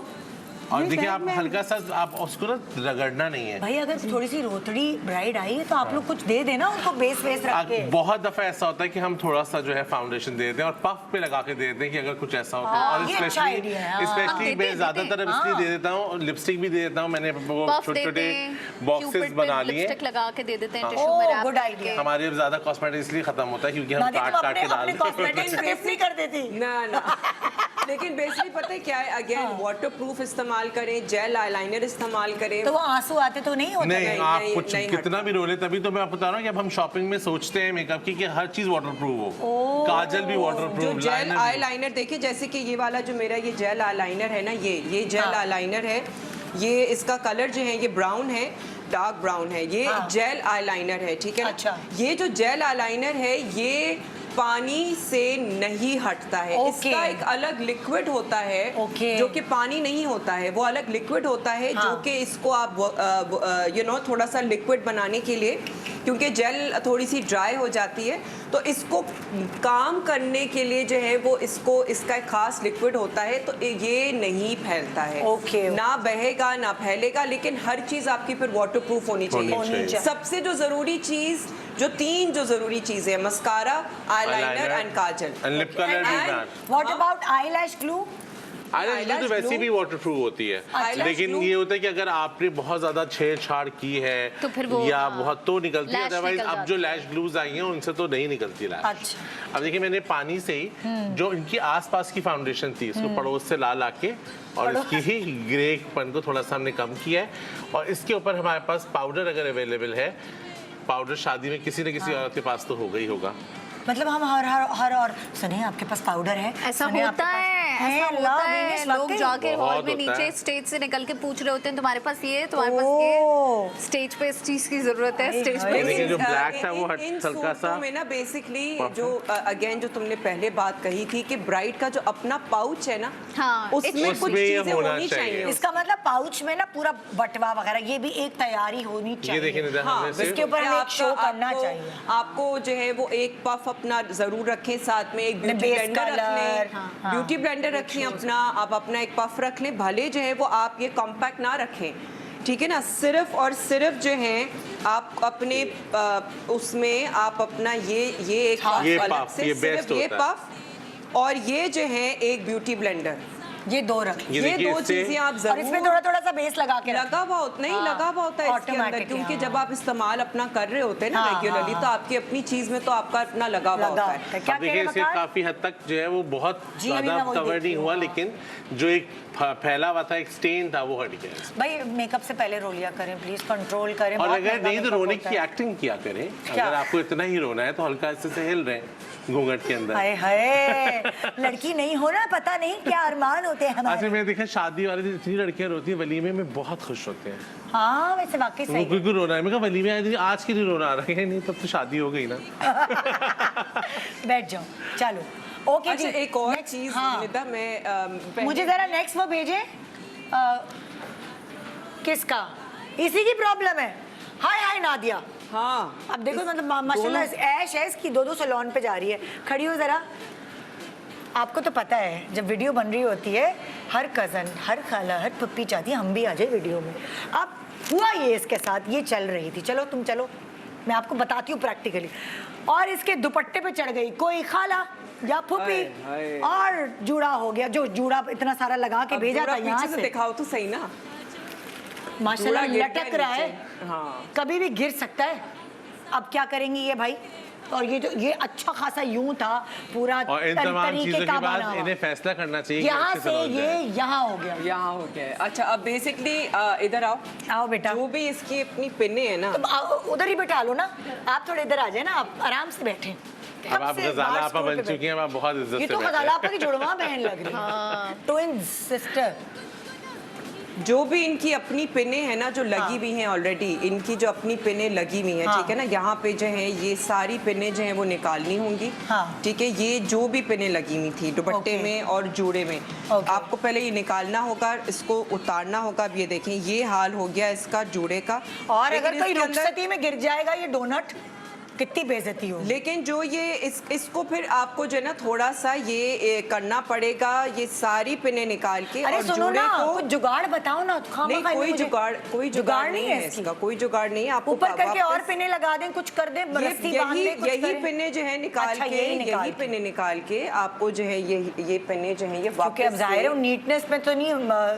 और ये देखिए बैग आप में- हल्का सा आप उसको ना रगड़ना नहीं है। भाई अगर थोड़ी सी रोतड़ी ब्राइड आई है तो आप लोग कुछ दे देना उनको बेस वेस रख के। बहुत दफा ऐसा होता है कि हम थोड़ा सा जो है फाउंडेशन दे देते हैं और पफ पे लगा के दे देते हैं कि अगर कुछ ऐसा होता है। और ये अच्छा idea है, हाँ। स्पेशली मैं ज्यादातर अब इसलिए दे देता हूँ, लिपस्टिक भी दे देता हूँ। मैंने वो पफ छोटे छोटे देते हैं, बॉक्सेस Cupid पे बना लिए। लिपस्टिक लगा के दे देते हैं, हाँ। टिश्यू में ओह, wrap good करके। idea। हमारे अब ज्यादा कॉस्मेटिक इसलिए खत्म होता है क्योंकि हम नादिया, काट तुम काट के अपने डाल अपने कॉस्मेटिक्स गिफ्ट नहीं कर देती। ना लेकिन बेसिकली पता है क्या है, अगेन वाटरप्रूफ इस्तेमाल करें, जेल आईलाइनर इस्तेमाल करें। तो वो आंसू आते तो नहीं होता? नहीं, आप नहीं, कुछ नहीं कितना भी रोले, तभी तो मैं आपको बता रहा हूँ कि अब हम शॉपिंग में सोचते हैं मेकअप की कि हर चीज वाटरप्रूफ हो। काजल भी जो वाटरप्रूफ, जेल आईलाइनर देखिए, जैसे कि ये वाला जो मेरा ये जेल आईलाइनर है ना, ये जेल आईलाइनर है। ये इसका कलर जो है ये ब्राउन है, डार्क ब्राउन है। ये जेल आईलाइनर है, ठीक है ना? अच्छा। ये जो जेल आईलाइनर है ये पानी से नहीं हटता है। इसका एक अलग लिक्विड होता है जो कि पानी नहीं होता है, वो अलग लिक्विड होता है जो कि इसको आप थोड़ा सा लिक्विड बनाने के लिए, क्योंकि जेल थोड़ी सी ड्राई हो जाती है तो इसको काम करने के लिए जो है वो इसका एक खास लिक्विड होता है, तो ये नहीं फैलता है। ना बहेगा ना फैलेगा, लेकिन हर चीज आपकी फिर वाटरप्रूफ होनी चाहिए। सबसे जो जरूरी चीज, तीन जरूरी चीजें हैं, mascara, eyeliner and kajal and lip colour भी। What about eyelash glue? Eyelash तो वैसे भी वाटरप्रूफ होती है, लेकिन ये होता है कि अगर आपने बहुत ज्यादा छेड़छाड़ की है तो फिर वो या बहुत तो निकलती है, अदरवाइज अब जो लैश ग्लूज आई हैं उनसे तो नहीं निकलती लैश। अच्छा। अब देखिए मैंने पानी से ही जो इनकी आसपास की फाउंडेशन थी इसको पड़ोस से ला के और इसकी ही ग्रेपन को थोड़ा सा हमने कम किया है, और इसके ऊपर हमारे पास पाउडर अगर अवेलेबल है, पाउडर शादी में किसी न किसी औरत के पास तो होगा ही होगा। मतलब हम हर और सुनिए आपके पास पाउडर है? ऐसा होता है, ऐसा होता है। लोग जाके हॉल में नीचे स्टेज से निकल के पूछ रहे होते हैं तुम्हारे पास ये, तुम्हारे पास ये। स्टेज पे इस चीज की जरूरत है, स्टेज पे। लेकिन जो ब्लैक था वो हल्का सा में ना बेसिकली जो अगेन जो तुमने पहले बात कही थी कि ब्राइड का जो अपना पाउच है ना, उसमें कुछ चीजें होनी चाहिए। इसका मतलब पाउच में ना पूरा बटवा वगैरह ये भी एक तैयारी होनी चाहिए। ये देखिए इसके ऊपर हमें एक शो करना चाहिए। आपको जो है वो एक पफ अपना जरूर रखें, साथ में एक ब्यूटी ब्लेंडर रख लें, ब्यूटी ब्लेंडर रखें अपना, आप अपना एक पफ रख लें। भले जो है वो आप ये कॉम्पैक्ट ना रखें, ठीक है ना, सिर्फ और सिर्फ जो है आप अपने उसमें आप अपना ये एक पफ अलग से, सिर्फ ये पफ और ये जो है एक ब्यूटी ब्लेंडर, ये दो रख, ये दो चीजें आप जरूर, और इसमें थोड़ा थोड़ा सा बेस लगा के लगा हुआ होता है इसके अंदर, क्योंकि जब आप इस्तेमाल अपना कर रहे होते हैं ना रेगुलरली, तो आपकी अपनी चीज में तो आपका अपना लगा हुआ होता है। क्या देखिए इससे काफी हद तक जो है वो बहुत ज्यादा कवर नहीं हुआ, लेकिन जो एक फैला हुआ था, एक स्टेन था, वो हट गया। भाई मेकअप से पहले रोलिया करें प्लीज, कंट्रोल करें। और अगर नहीं तो रोने की एक्टिंग किया करें, अगर आपको इतना ही रोना है तो हल्का से हिल रहे हैं घूंघट के अंदर। हाय हाय, लड़की नहीं होना, पता नहीं क्या अरमान होते हैं हमारे। अच्छा मैं देखा शादी वाले दिन इतनी लड़कियां रोती हैं, वलीमे में बहुत खुश होते हैं। हाँ वैसे वाकई सही। क्योंकि रोना है, मैं कहा वलीमे आज के लिए रोना आ रहा है, नहीं तब तो शादी हो गई ना। बैठ जाओ, चलो ओके। अच्छा एक और चीज निदा, मैं मुझे जरा नेक्स्ट वो भेजे, किसका इसी की प्रॉब्लम है। हाय हाय नादिया। हाँ अब देखो मतलब माशाल्लाह ऐश है इसकी, दो सैलून पे जा रही है। खड़ी हो जरा। आपको तो पता है जब वीडियो बन रही होती है हर कज़न, हर खाला, हर पप्पी चाहती है हम भी आ जाए वीडियो में। अब हुआ ये इसके साथ, ये चल रही थी, चलो तुम चलो मैं आपको बताती हूँ प्रैक्टिकली, और इसके दुपट्टे पे चढ़ गई कोई खाला या फुप्पी और जूड़ा हो गया, जो जूड़ा इतना सारा लगा के भेजा था यहाँ से। दिखाओ तो सही ना, माशाल्लाह लटक रहा है, कभी भी गिर सकता है। अब क्या करेंगी ये भाई? और ये अच्छा खासा यूं था पूरा, और इन तमाम चीजों के बाद इन्हें फैसला करना चाहिए कि यहाँ से ये यहाँ हो गया, यहाँ हो गया। अच्छा अब बेसिकली इधर आओ बेटा। जो भी इसकी अपनी पिने है ना, उधर ही बैठा लो ना, आप थोड़े इधर आ जाए ना, आप आराम से बैठे। अब आप गजाला आपा बन चुकी हैं, आप बहुत इज्जत से ये तो गजाला आपा की जुड़वा बहन लग रही है, ट्विन सिस्टर। जो भी इनकी अपनी पिने है ना जो लगी हुई हैं ऑलरेडी, इनकी जो अपनी पिने लगी हुई हैं, ठीक है ना, यहाँ पे जो है ये सारी पिने जो है वो निकालनी होंगी, ठीक है। ये जो भी पिने लगी हुई थी दुपट्टे में और जूड़े में, आपको पहले ये निकालना होगा, इसको उतारना होगा। अब ये देखें ये हाल हो गया इसका जूड़े का। और अगर कोई रुखसती में गिर जाएगा ये डोनट, कितनी बेइज्जती हो। लेकिन जो ये इसको फिर आपको जो है ना थोड़ा सा ये करना पड़ेगा, ये सारी पिने निकाल के। अरे और सुनो जोड़े ना, को कुछ जुगाड़ बताओ ना। नहीं, कोई जुगाड़ नहीं है इसका, कोई जुगाड़ नहीं है। आपको ऊपर करके और पिने लगा दें, कुछ कर दें, रस्सी बांध दें, कुछ यही करें। पिने जो है निकाल के, यही पिने निकाल के आपको जो है ये पिने जो है ये क्योंकि अब जाहिर है नीटनेस में तो नहीं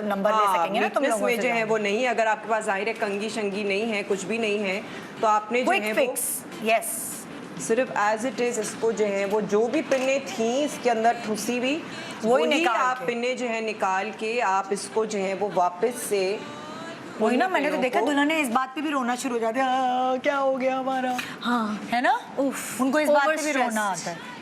नंबर ले सकेंगे ना तुम लोगों में से जो है वो नहीं। अगर आपके पास जाहिर है कंगी शंगी नहीं है, कुछ भी नहीं है, तो आपने जो है फिक्स यस सिर्फ एज इट इज इसको जो है वो जो भी पिने थी इसके अंदर ठुसी हुई वही आप पिने जो है निकाल के आप इसको जो है वो वापस से वही ना। मैंने तो देखा दुल्हन ने इस बात पे भी रोना शुरू हो जाता है, क्या हो गया हमारा, हाँ है ना। उनको इस बात पे भी रोना आता है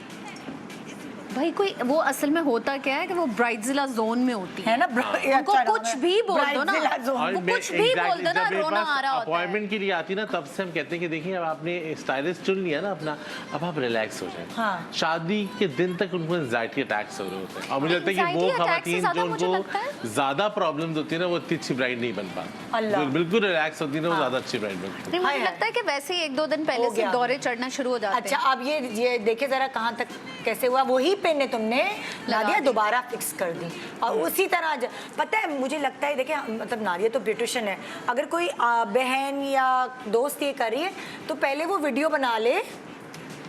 भाई। कोई वो असल में होता क्या है कि वो ब्राइडजिला जोन में होती है ना। उनको कुछ भी बोल दो ना, वो कुछ भी बोल दो ना, रोना आ रहा होता है। अपॉइंटमेंट के लिए आती ना, तब से हम कहते हैं कि देखिए अब आपने स्टाइलिस्ट चुन लिया ना अपना, अब आप रिलैक्स हो जाए। हाँ। शादी के दिन तक उनको एंजाइटी अटैक्स हो रहे होते हैं, और मुझे लगता है कि वो खवातीन जो उनको ज्यादा प्रॉब्लम्स होती है ना, वो इतनी अच्छी ब्राइड नहीं बन पाती। बिल्कुल रिलैक्स होती है ना, वो ज्यादा अच्छी ब्राइड बनती है। मुझे लगता है कि वैसे ही 1-2 दिन पहले से दौरे चढ़ना शुरू हो जाते हैं। अच्छा, अब ये देखे जरा कहाँ तक कैसे हुआ। वही पेन तुमने नादिया दोबारा फिक्स कर दी, और उसी तरह पता है मुझे लगता है, देखिए मतलब नादिया तो ब्यूटिशियन है, अगर कोई बहन या दोस्त ये कर रही है तो पहले वो वीडियो बना ले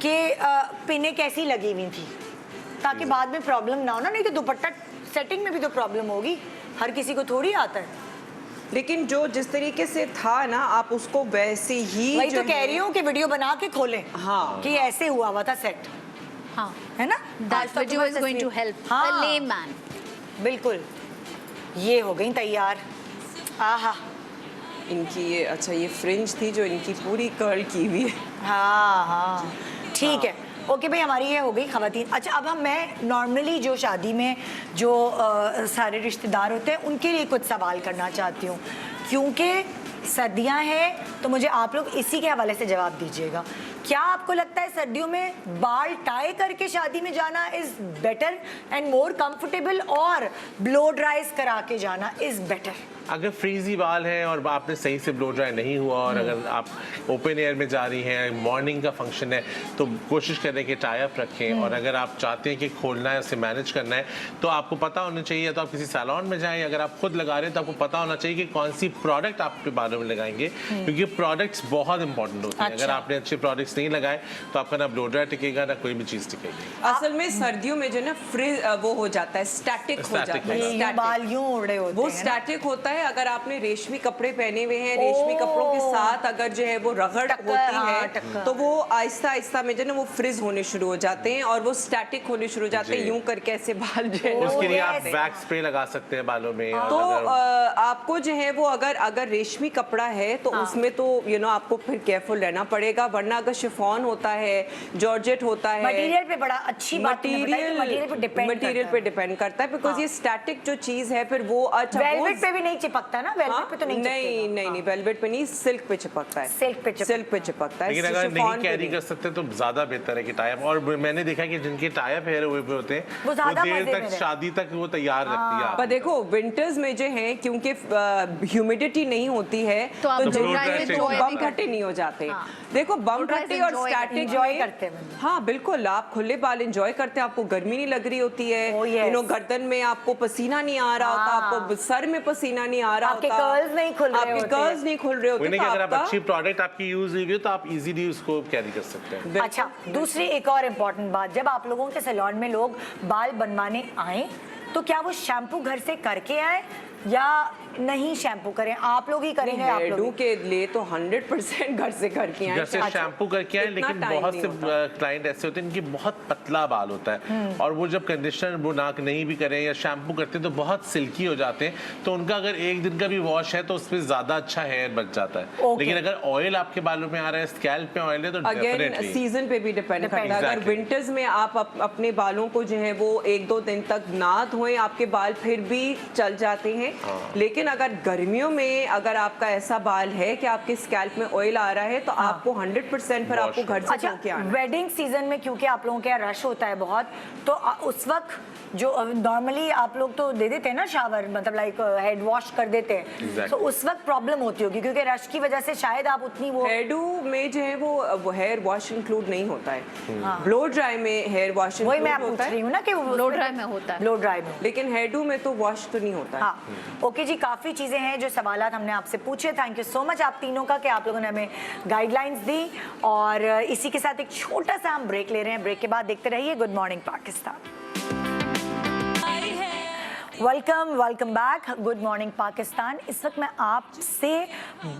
कि पिने कैसी लगी हुई थी, ताकि बाद में प्रॉब्लम ना हो ना। नहीं तो दुपट्टा सेटिंग में भी तो प्रॉब्लम होगी, हर किसी को थोड़ी आता है। लेकिन जो जिस तरीके से था ना, आप उसको वैसे ही वही तो कह रही हूँ कि वीडियो बना के खोलें, हाँ, कि ऐसे हुआ हुआ था सेट, हाँ है ना। That video is going to help a layman. बिल्कुल। ये हो गई तैयार। आहा, इनकी ये अच्छा ये फ्रिंज थी जो इनकी पूरी कर्ल की हुई है। हाँ हाँ ठीक है। ओके भाई, हमारी ये हो गई खवातीन। अच्छा, अब मैं नॉर्मली जो शादी में जो सारे रिश्तेदार होते हैं उनके लिए कुछ सवाल करना चाहती हूँ, क्योंकि सर्दियाँ हैं तो मुझे आप लोग इसी के हवाले से जवाब दीजिएगा। क्या आपको लगता है सर्दियों में बाल टाई करके शादी में जाना is better and more comfortable, और ब्लो ड्राइज करा के जाना इज बेटर? अगर फ्रीजी बाल है और आपने सही से ब्लो ड्राई नहीं हुआ, और अगर आप ओपन एयर में जा रही हैं, मॉर्निंग का फंक्शन है, तो कोशिश करें कि टाई अप रखें। और अगर आप चाहते हैं कि खोलना है, उसे मैनेज करना है, तो आपको पता होना चाहिए, तो आप किसी सैलून में जाएं। अगर आप खुद लगा रहे हैं तो आपको पता होना चाहिए कि कौन सी प्रोडक्ट आपके बालों में लगाएंगे, क्योंकि प्रोडक्ट्स बहुत इंपॉर्टेंट होती हैं। अगर आपने अच्छे प्रोडक्ट्स नहीं लगाए तो आपका ना ब्लो ड्राई टिकेगा, ना कोई भी चीज़ टिकेगी। असल में सर्दियों में जो ना फ्रिज वो हो जाता है, स्टैटिक हो जाता है, बाल यूं उड़े होते हैं, वो स्टैटिक होता है। अगर आपने रेशमी कपड़े पहने हुए हैं, रेशमी कपड़ों के साथ अगर जो है वो रगड़ होती है, तो वो आहिस्ता आहिस्ता में जो ना वो फ्रिज होने शुरू हो जाते हैं और वो स्टैटिक होने शुरू हो जाते हैं, यूं करके ऐसे बाल जो है। उसके लिए आप वैक्स स्प्रे लगा सकते हैं बालों में। तो आपको जो है वो अगर रेशमी कपड़ा है तो उसमें तो आपको फिर केयरफुल रहना पड़ेगा, वरना अगर शिफॉन होता है, जॉर्जेट होता है, मटेरियल पे बड़ा अच्छी बात है, मटेरियल पे डिपेंड करता है, बिकॉज ये स्टैटिक जो चीज है फिर वो अच्छा वेलवेट पे भी नहीं चिपकता ना, वेलवेट पे तो नहीं वेलवेट पे नहीं, सिल्क पे चिपकता है, सिल्क पे चिपकता है। लेकिन अगर नहीं कैरी कर सकते तो ज्यादा बेहतर है कि टाई अप। और मैंने देखा कि जिनके टाई अप हेयर हुए होते हैं वो देर तक शादी तक वो तैयार रखती है। पर देखो विंटर्स में जो है क्योंकि ह्यूमिडिटी नहीं होती है तो बम फटे नहीं हो जाते। देखो बम फटे और स्टैटिक एंजॉय करते हैं। हाँ बिल्कुल, आप खुले बाल एंजॉय करते हैं, आपको गर्मी नहीं लग रही होती है, गर्दन में आपको पसीना नहीं आ रहा होता, आपको सर में पसीना नहीं आ रहा होता, आपके कर्ल्स नहीं खुल रहे होते। अगर आप अच्छी प्रोडक्ट आपकी यूज हुई है तो आप इजीली उसको कैरी कर सकते हैं। अच्छा, दूसरी एक और इम्पोर्टेंट बात, जब आप लोगों के सैलून में लोग बाल बनवाने आए तो क्या वो शैम्पू घर से करके आए या नहीं शैम्पू करें? आप लोग ही करेंगे? आप लोग के लिए तो 100% घर से करके आए, जैसे शैम्पू करके आए। लेकिन बहुत से क्लाइंट ऐसे होते हैं इनकी बहुत पतला बाल होता है, और वो जब कंडीशनर वो नाक नहीं भी करें या शैम्पू करते हैं तो बहुत सिल्की हो जाते हैं, तो उनका अगर एक दिन का भी वॉश है तो उसमें ज्यादा अच्छा हेयर बच जाता है। लेकिन अगर ऑयल आपके बालों में आ रहा है, स्कैल्प पे ऑयल है, तो अगेन सीजन पे भी डिपेंड करता है। अगर विंटर्स में आप अपने बालों को जो है वो 1-2 दिन तक ना धोएं धोएं आपके बाल फिर भी चल जाते हैं। लेकिन अगर गर्मियों में अगर आपका ऐसा बाल है कि आपके स्कैल्प में ऑयल आ रहा है तो आपको 100% फिर आपको घर से धो के आना है। वेडिंग सीजन में क्योंकि आप लोगों के यहाँ रश होता है बहुत, तो उस वक्त जो नॉर्मली आप लोग तो दे देते हैं ना शावर, मतलब लाइक हेड वॉश कर देते हैं, तो उस वक्त प्रॉब्लम होती होगी क्योंकि रश की वजह से शायद आप उतनी वो हेयरडू में जो है वो हेयर वॉश इंक्लूड नहीं होता है। ब्लो ड्राई में हेयर वॉश वही मैं इंक्लूड पूछ होता रही है, हूँ ना कि ब्लो ड्राई में होता है। ब्लो ड्राई में, लेकिन हेयरडू में तो वॉश तो नहीं होता है। हाँ ओके जी, काफ़ी चीज़ें हैं जो सवालात हमने आपसे पूछे। थैंक यू सो मच आप तीनों का कि आप लोगों ने हमें गाइडलाइंस दी। और इसी के साथ एक छोटा सा हम ब्रेक ले रहे हैं। ब्रेक के बाद देखते रहिए good morning Pakistan. Welcome back, good morning Pakistan. इस वक्त मैं आपसे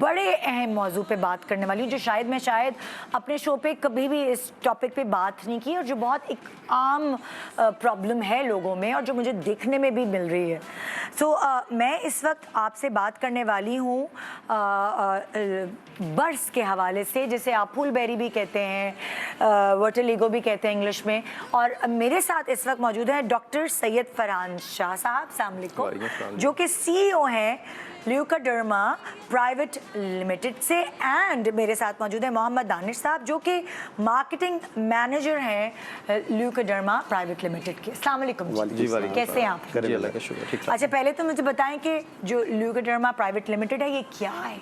बड़े अहम मौजू पे बात करने वाली हूँ जो शायद अपने शो पे कभी भी इस टॉपिक पे बात नहीं की और जो बहुत एक आम प्रॉब्लम है लोगों में और जो मुझे देखने में भी मिल रही है। मैं इस वक्त आपसे बात करने वाली हूँ बर्स के हवाले से, जिसे आप फूलबेरी भी कहते हैं, वर्टिलिगो भी कहते हैं इंग्लिश में। और मेरे साथ इस वक्त मौजूद है डॉक्टर सैयद फरहान शाह साहब, अस्सलाम वालेकुम, जो कि सीईओ हैं ल्यूकाडर्मा प्राइवेट लिमिटेड से। एंड मेरे साथ मौजूद है मोहम्मद दानिश साहब जो कि मार्केटिंग मैनेजर हैं ल्यूकाडर्मा प्राइवेट लिमिटेड के। अस्सलाम वालेकुम जी, कैसे हैं आप? अल्लाह का शुक्र, ठीक ठाक। अच्छा, पहले तो मुझे बताएं कि जो ल्यूकाडर्मा प्राइवेट लिमिटेड है ये क्या है?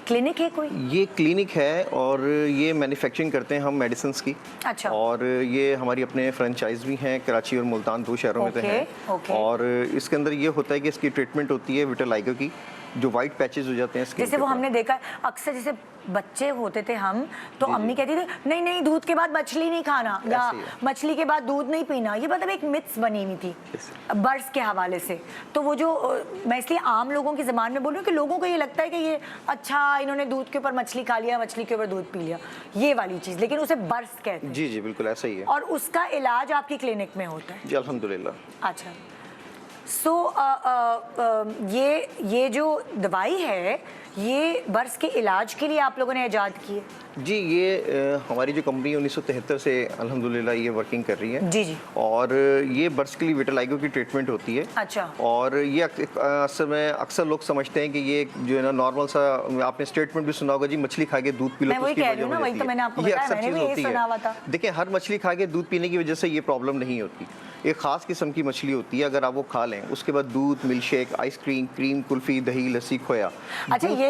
क्लिनिक है कोई? ये क्लिनिक है और ये मैन्युफैक्चरिंग करते हैं हम मेडिसिन की। अच्छा। और ये हमारी अपने फ्रेंचाइज भी हैं, कराची और मुल्तान, 2 शहरों में तो हैं। और इसके अंदर ये होता है कि इसकी ट्रीटमेंट होती है विटिलिगो की, जो वाइट पैचेस हो जाते हैं स्किन जैसे वो हमने देखा अक्सर, जैसे बच्चे होते थे हम तो अम्मी कहती थी नहीं दूध के बाद मछली नहीं खाना या मछली के बाद दूध नहीं पीना। ये मतलब एक मिथ्स बनी हुई थी बर्स के हवाले से। तो वो जो मैं इसलिए आम लोगों की ज़बान में बोल रही हूँ कि लोगों को ये लगता है कि ये अच्छा इन्होंने दूध के ऊपर मछली खा लिया, मछली के ऊपर दूध पी लिया, ये वाली चीज़, लेकिन उसे बर्स कहते हैं। जी बिल्कुल ऐसा ही है। और उसका इलाज आपकी क्लिनिक में होता है? जी अल्हम्दुलिल्लाह। अच्छा, ये जो दवाई है ये बर्स के इलाज के लिए आप लोगों ने इजाद की है? जी ये हमारी जो कंपनी 1973 से अल्हम्दुलिल्लाह ये वर्किंग कर रही है। जी। और ये बर्स के लिए विटिलिगो की ट्रीटमेंट होती है। अच्छा। और ये अक्सर लोग समझते हैं कि ये जो है ना नॉर्मल सा, आपने स्टेटमेंट भी सुना होगा जी, मछली खा के दूध पी लो तो उसकी वजह हो जाती है। मैंने आपको बताया, मैंने भी यही सुना हुआ था। देखिए हर मछली खा के दूध पीने की वजह से ये प्रॉब्लम नहीं होती। एक खास किस्म की मछली होती है, अगर आप वो खा लें उसके बाद दूध, milk shake, ice cream, cream, kulfi, दही, लस्सी, खोया। अच्छा, ये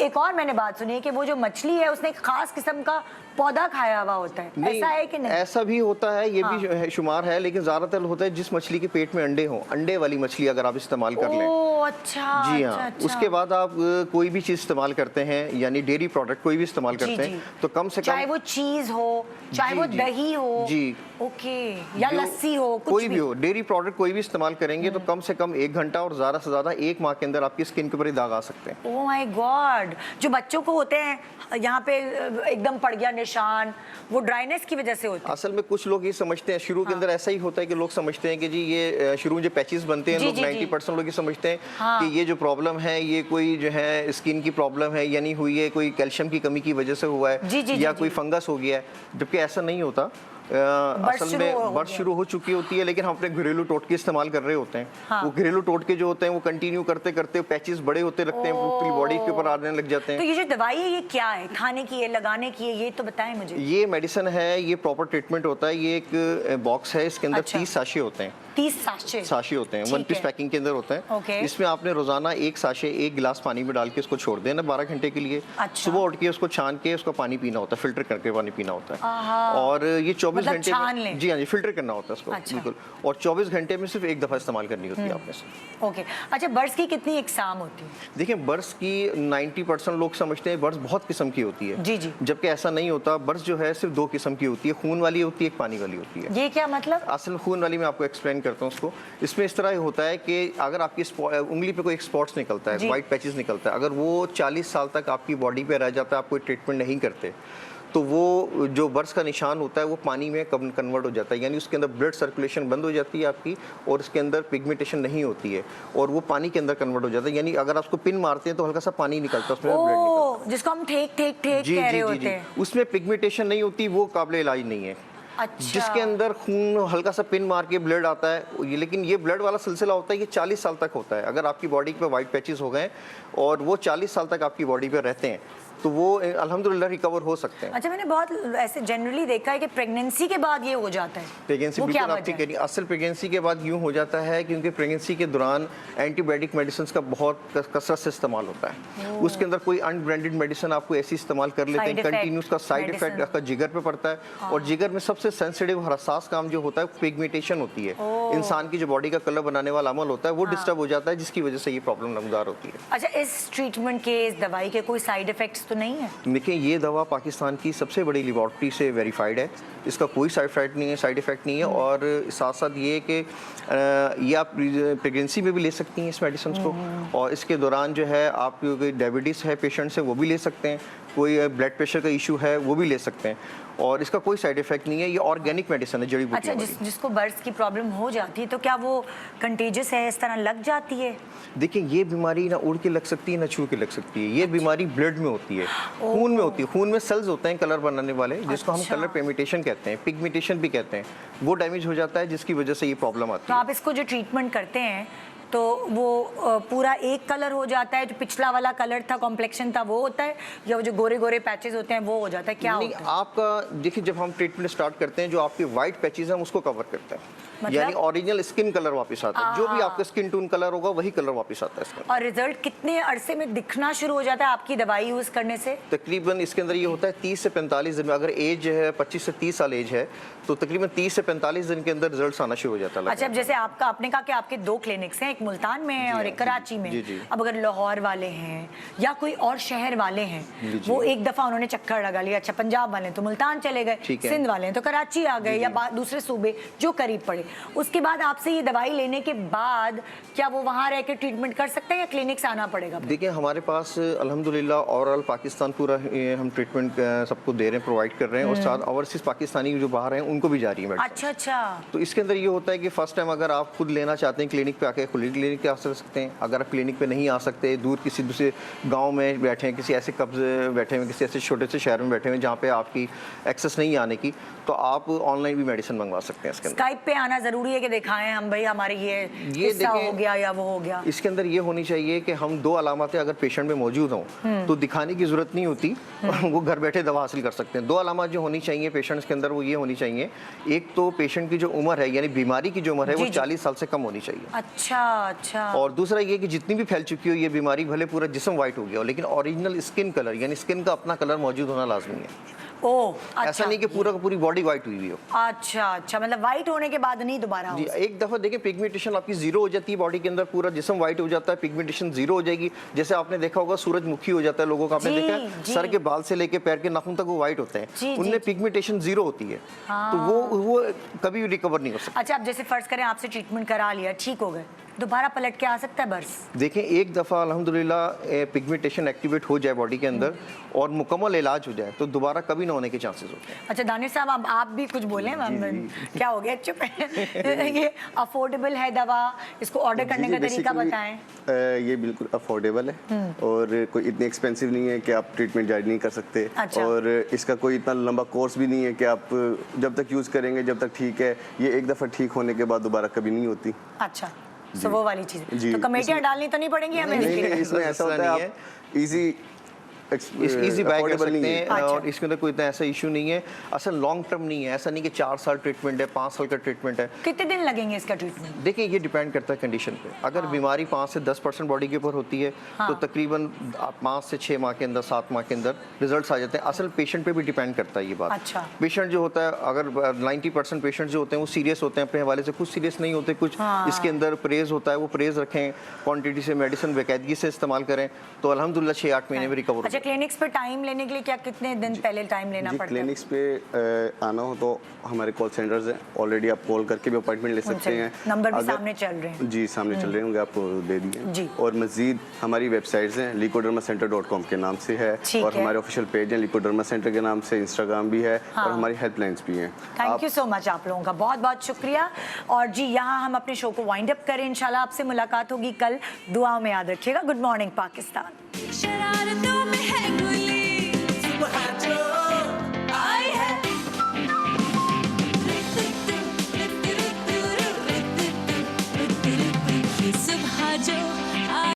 एक और मैंने बात सुनी है कि वो जो मछली है उसने एक खास किस्म का पौधा खाया हुआ होता है, ऐसा है कि नहीं? ऐसा भी होता है, ये भी शुमार है, लेकिन ज्यादातर होता है जिस मछली के पेट में अंडे हों, अंडे वाली मछली अगर आप इस्तेमाल कर लें। अच्छा। जी हाँ। अच्छा। उसके बाद आप कोई भी चीज इस्तेमाल करते हैं, यानी डेयरी प्रोडक्ट कोई भी इस्तेमाल करते हैं, तो कम से कम, चाहे वो चीज हो, चाहे वो दही हो, जी ओके, या लस्सी हो, कोई भी हो, डेयरी प्रोडक्ट कोई भी इस्तेमाल करेंगे तो कम से कम 1 घंटा और ज्यादा से ज्यादा 1 माह के अंदर आपकी स्किन के ऊपर दाग आ सकते हैं। ओह माय गॉड, जो बच्चों को होते हैं यहाँ पे एकदम पड़ गया निशान, वो ड्राइनेस की वजह से होता है। असल में कुछ लोग ये समझते हैं, शुरू के अंदर ऐसा ही होता है कि लोग समझते हैं कि जी ये शुरू में जो पैचेस बनते हैं, लोग 90% लोग ये समझते हैं कि ये जो प्रॉब्लम है ये कोई जो है स्किन की प्रॉब्लम है, यानी हुई है कोई कैल्शियम की कमी की वजह से हुआ है या कोई फंगस हो गया है, जबकि ऐसा नहीं होता। असल में बर्स शुरू हो चुकी होती है, लेकिन हम अपने घरेलू टोटके इस्तेमाल कर रहे होते हैं। वो घरेलू टोटके जो होते हैं वो कंटिन्यू करते करते पैचेस बड़े होते लगते हैं, पूरी बॉडी के ऊपर आने लग जाते हैं। तो ये जो दवाई है ये क्या है, खाने की है, लगाने की है, ये तो बताएं मुझे। ये मेडिसिन है, ये प्रॉपर ट्रीटमेंट होता है। ये एक बॉक्स है, इसके अंदर 30 साशे होते हैं। 30 साशे होते हैं, 1 पीस पैकिंग के अंदर होते हैं। इसमें आपने रोजाना 1 साशे 1 गिलास पानी में डाल के उसको छोड़ देना 12 घंटे के लिए। सुबह उठ के उसको छान के उसका पानी पीना होता है, फिल्टर करके पानी पीना होता है। और ये 24 घंटे जी हाँ जी, फिल्टर करना होता है उसको। बिल्कुल। और 24 घंटे में सिर्फ 1 दफा इस्तेमाल करनी होती है आपने। ओके, अच्छा, बर्स की कितनी इकसाम होती है? देखिए बर्स की 90% लोग समझते हैं बर्स बहुत किस्म की होती है। जी। जबकि ऐसा नहीं होता। बर्स जो है सिर्फ 2 किस्म की होती है, खून वाली होती है, एक पानी वाली होती है। ये क्या मतलब? असल खून वाली मैं आपको एक्सप्लेन करता हूँ उसको। इसमें इस तरह होता है कि अगर आपकी उंगली पे कोई एक स्पॉट्स निकलता है, वाइट पैचेस निकलता है, अगर वो 40 साल तक आपकी बॉडी पे रह जाता है, आप कोई ट्रीटमेंट नहीं करते, तो वो जो बर्स का निशान होता है वो पानी में कन्वर्ट हो जाता है, यानी उसके अंदर ब्लड सर्कुलेशन बंद हो जाती है आपकी, और उसके अंदर पिगमेंटेशन नहीं होती है, और वो पानी के अंदर कन्वर्ट हो जाता है। यानी अगर आप उसको पिन मारते हैं तो हल्का सा पानी निकलता है, उसमें ब्लड निकलता है, जिसको हम ठेक कह रहे होते हैं। उसमें पिगमेंटेशन नहीं होती, वो काबिल इलाज नहीं है। अच्छा। जिसके अंदर खून हल्का सा पिन मार के ब्लड आता है लेकिन ये ब्लड वाला सिलसिला होता है, ये 40 साल तक होता है। अगर आपकी बॉडी पे वाइट पैचेस हो गए और वो 40 साल तक आपकी बॉडी पे रहते हैं तो वो अल्हम्दुलिल्लाह रिकवर हो सकते हैं। अच्छा, मैंने बहुत ऐसे जनरली देखा है कि प्रेगनेंसी के बाद ये हो जाता है। प्रेगनेंसी वो क्या बिल्कुल आपकी वजह कह रही असल प्रेगनेंसी के बाद यूँ हो जाता है क्योंकि प्रेगनेंसी के दौरान एंटीबायोटिक मेडिसिन का बहुत कसरत से इस्तेमाल होता है। उसके अंदर कोई अनब्रांडेड मेडिसिन आपको ऐसी इस्तेमाल कर लेते हैं कंटिन्यूस, का साइड इफेक्ट आपका जिगर पे पड़ता है। और जिगर में सबसे सेंसिटिव और हसास काम जो होता है पिगमेंटेशन होती है। इंसान की जो बॉडी का कलर बनाने वाला अमल होता है वो डिस्टर्ब हो जाता है, जिसकी वजह से ये प्रॉब्लम नमदार होती है। अच्छा, इस ट्रीटमेंट के, इस दवाई के कोई साइड इफेक्ट्स तो नहीं है? देखिए, ये दवा पाकिस्तान की सबसे बड़ी लेबॉर्ट्री से वेरीफाइड है, इसका कोई साइड इफेक्ट नहीं है। और साथ साथ ये कि ये आप प्रेगनेंसी में भी ले सकती हैं इस मेडिसिन को, और इसके दौरान जो है आप कोई डायबिटीज़ है पेशेंट से वो भी ले सकते हैं, कोई ब्लड प्रेशर का इशू है वो भी ले सकते हैं, और इसका कोई साइड इफेक्ट नहीं है। ये ऑर्गेनिक मेडिसिन है, जड़ी बूटियों वाली। अच्छा, जिसको बर्ड्स की प्रॉब्लम हो जाती है तो क्या वो कंटेजियस है, इस तरह लग जाती है? देखिए, ये बीमारी ना उड़ के लग सकती है ना छू के लग सकती है। ये बीमारी ब्लड में होती है, खून में होती है। खून में सेल्स होते हैं कलर बनाने वाले, जिसको हम कलर पिगमेंटेशन कहते हैं, पिगमेंटेशन भी कहते हैं। वो डैमेज हो जाता है जिसकी वजह से ये प्रॉब्लम आती तो है। आप इसको जो ट्रीटमेंट करते हैं तो वो पूरा एक कलर हो जाता है, जो पिछला वाला कलर था, कॉम्प्लेक्शन था, वो होता है, या वो जो गोरे गोरे पैचेस होते हैं वो हो जाता है, क्या नहीं, होता है? आपका देखिए, जब हम ट्रीटमेंट स्टार्ट करते हैं जो आपके वाइट पैचेस हैं उसको कवर करता है, मतलब? यानी ओरिजिनल स्किन कलर वापस आता है। जो भी आपका स्किन टोन कलर होगा वही कलर वापस आता है इसका। और रिजल्ट कितने अरसे में दिखना शुरू हो जाता है आपकी दवाई यूज करने से? तकरीबन इसके अंदर ये होता है 30 से 45 दिन में। अगर एज है 25 से 30 साल एज है तो तकरीबन 30 से 45 दिन के अंदर रिजल्ट आना शुरू हो जाता है। अच्छा, अब जैसे आपने कहा कि आपके 2 क्लिनिक्स हैं, एक मुल्तान में है और एक कराची में। जी। अब अगर लाहौर वाले हैं या कोई और शहर वाले हैं, वो एक दफा उन्होंने चक्कर लगा लिया, अच्छा पंजाब वाले हैं तो मुल्तान चले गए, सिंध वाले हैं तो कराची आ गए, या दूसरे सूबे जो करीब पड़े, उसके बाद आपसे ये दवाई लेने के बाद क्या वो वहाँ रह के ट्रीटमेंट कर सकते हैं या क्लिनिक से आना पड़ेगा? देखिए, हमारे पास अल्हम्दुलिल्लाह ओवरऑल पाकिस्तान पूरा हम ट्रीटमेंट सबको दे रहे हैं, प्रोवाइड कर रहे हैं, और साथ ओवरसीज पाकिस्तानी जो बाहर हैं उनको भी जा रही है मेडिसिन। अच्छा। तो इसके अंदर ये होता है कि फर्स्ट टाइम अगर आप खुद लेना चाहते हैं क्लिनिक पे आके क्लिनिक पे आ सकते हैं। अगर आप क्लिनिक पे नहीं आ सकते, दूर किसी दूसरे गांव में बैठे हैं, किसी ऐसे कब्जे बैठे हुए, किसी ऐसे छोटे से शहर में बैठे हुए जहाँ पे आपकी एक्सेस नहीं आने की, तो आप ऑनलाइन भी मेडिसिन मंगवा सकते हैं। इसके अंदर स्काइप पे आना जरूरी है कि दिखाएं हम भाई हमारे ये हिस्सा हो गया या वो हो गया? इसके अंदर ये होनी चाहिए कि हम 2 अलामतें अगर पेशेंट में मौजूद हों तो दिखाने की जरूरत नहीं होती, वो घर बैठे दवा हासिल कर सकते हैं। 2 अलामत जो होनी चाहिए पेशेंट्स के अंदर वो ये होनी चाहिए, एक तो पेशेंट की जो उम्र है यानी बीमारी की जो उम्र है वो 40 साल से कम होनी चाहिए। अच्छा। और दूसरा ये कि जितनी भी फैल चुकी हो ये बीमारी, भले पूरा जिस्म वाइट हो गया हो, लेकिन ओरिजिनल स्किन कलर यानी स्किन का अपना कलर मौजूद होना लाजमी है। अच्छा। ऐसा नहीं कि पूरा का पूरी बॉडी वाइट हुई हुई हो। अच्छा, मतलब वाइट होने के बाद नहीं दोबारा जी, एक दफा देखिए पिगमेंटेशन आपकी जीरो हो जाती है बॉडी के अंदर, पूरा जिस्म वाइट हो जाता है, पिगमेंटेशन जीरो हो जाएगी। जैसे आपने देखा होगा सूरजमुखी हो जाता है लोगों का, आपने देखा है सर के बाल से लेके पैर के नाखून तक वो वाइट होते हैं, उनमें पिगमेंटेशन जीरो होती है। तो वो कभी भी रिकवर नहीं हो सकता। अच्छा, अब जैसे फर्ज करें आपसे ट्रीटमेंट करा लिया, ठीक हो गए, दोबारा पलट के आ सकता है बर्स? देखें, एक दफ़ा अल्हम्दुलिल्लाह पिगमेंटेशन एक्टिवेट हो जाए बॉडी के अंदर और मुकम्मल इलाज हो जाए तो दोबारा कभी ना होने के चांसेस होते हैं। अच्छा दानिश साहब, अब आप भी कुछ बोलें। क्या हो गया, चुप है? ये अफोर्डेबल है दवा, इसको ऑर्डर करने का तरीका बताएं। ये बिल्कुल अफोर्डेबल है और कोई इतनी एक्सपेंसिव नहीं है कि आप ट्रीटमेंट जारी नहीं कर सकते। अच्छा। और इसका कोई इतना लंबा कोर्स भी नहीं है कि आप जब तक यूज़ करेंगे जब तक ठीक है, ये एक दफ़ा ठीक होने के बाद दोबारा कभी नहीं होती। अच्छा, तो वो वाली चीज़। जी, तो कमेटियाँ डालनी तो नहीं पड़ेंगी हमें? नहीं, इसमें ऐसा होता है आप इजी इजी बैग कर सकते हैं। अच्छा। और इसके अंदर कोई इतना ऐसा इशू नहीं है। असल लॉन्ग टर्म नहीं है, ऐसा नहीं कि 4 साल ट्रीटमेंट है, 5 साल का ट्रीटमेंट है। कितने दिन लगेंगे इसका ट्रीटमेंट? देखिए, ये डिपेंड करता है कंडीशन पे। अगर बीमारी 5 से 10% बॉडी के ऊपर होती है तो तकरीबन 5 से 6 माह के अंदर, 7 माह के अंदर रिजल्ट्स आ जाते हैं। असल पेशेंट पे भी डिपेंड करता है ये बात। अच्छा। पेशेंट जो होता है, अगर 90% पेशेंट जो होते हैं वो सीरियस होते हैं अपने हवाले से, कुछ सीरियस नहीं होते, कुछ इसके अंदर परहेज होता है, वो परहेज रखें, क्वांटिटी से मेडिसिन बाकायदगी से इस्तेमाल करें तो अल्हम्दुलिल्लाह 6-8 महीने में रिकवर। अच्छा, क्लिनिक्स पे टाइम लेने के लिए क्या कितने दिन पहले टाइम लेना पड़ता है? क्लिनिक्स पे आना हो तो हमारे कॉल सेंटर्स हैं, ऑलरेडी आप कॉल करके भी अपॉइंटमेंट ले सकते हैं। नंबर भी सामने चल रहे हैं। जी, सामने चल रहे होंगे, आपको दे दिए। और मजीद हमारी वेबसाइट्स हैं, licodermacenter.com के नाम से है, और हमारे ऑफिशियल पेज हैं लिकोडर्मा सेंटर के नाम से, इंस्टाग्राम भी है और हमारी हेल्पलाइंस भी हैं। थैंक यू सो मच आप लोगों का, बहुत बहुत शुक्रिया। और जी, यहाँ हम अपने शो को वाइंड अप करें। इंशाल्लाह आपसे मुलाकात होगी कल। दुआओं में याद रखिएगा। Good morning Pakistan.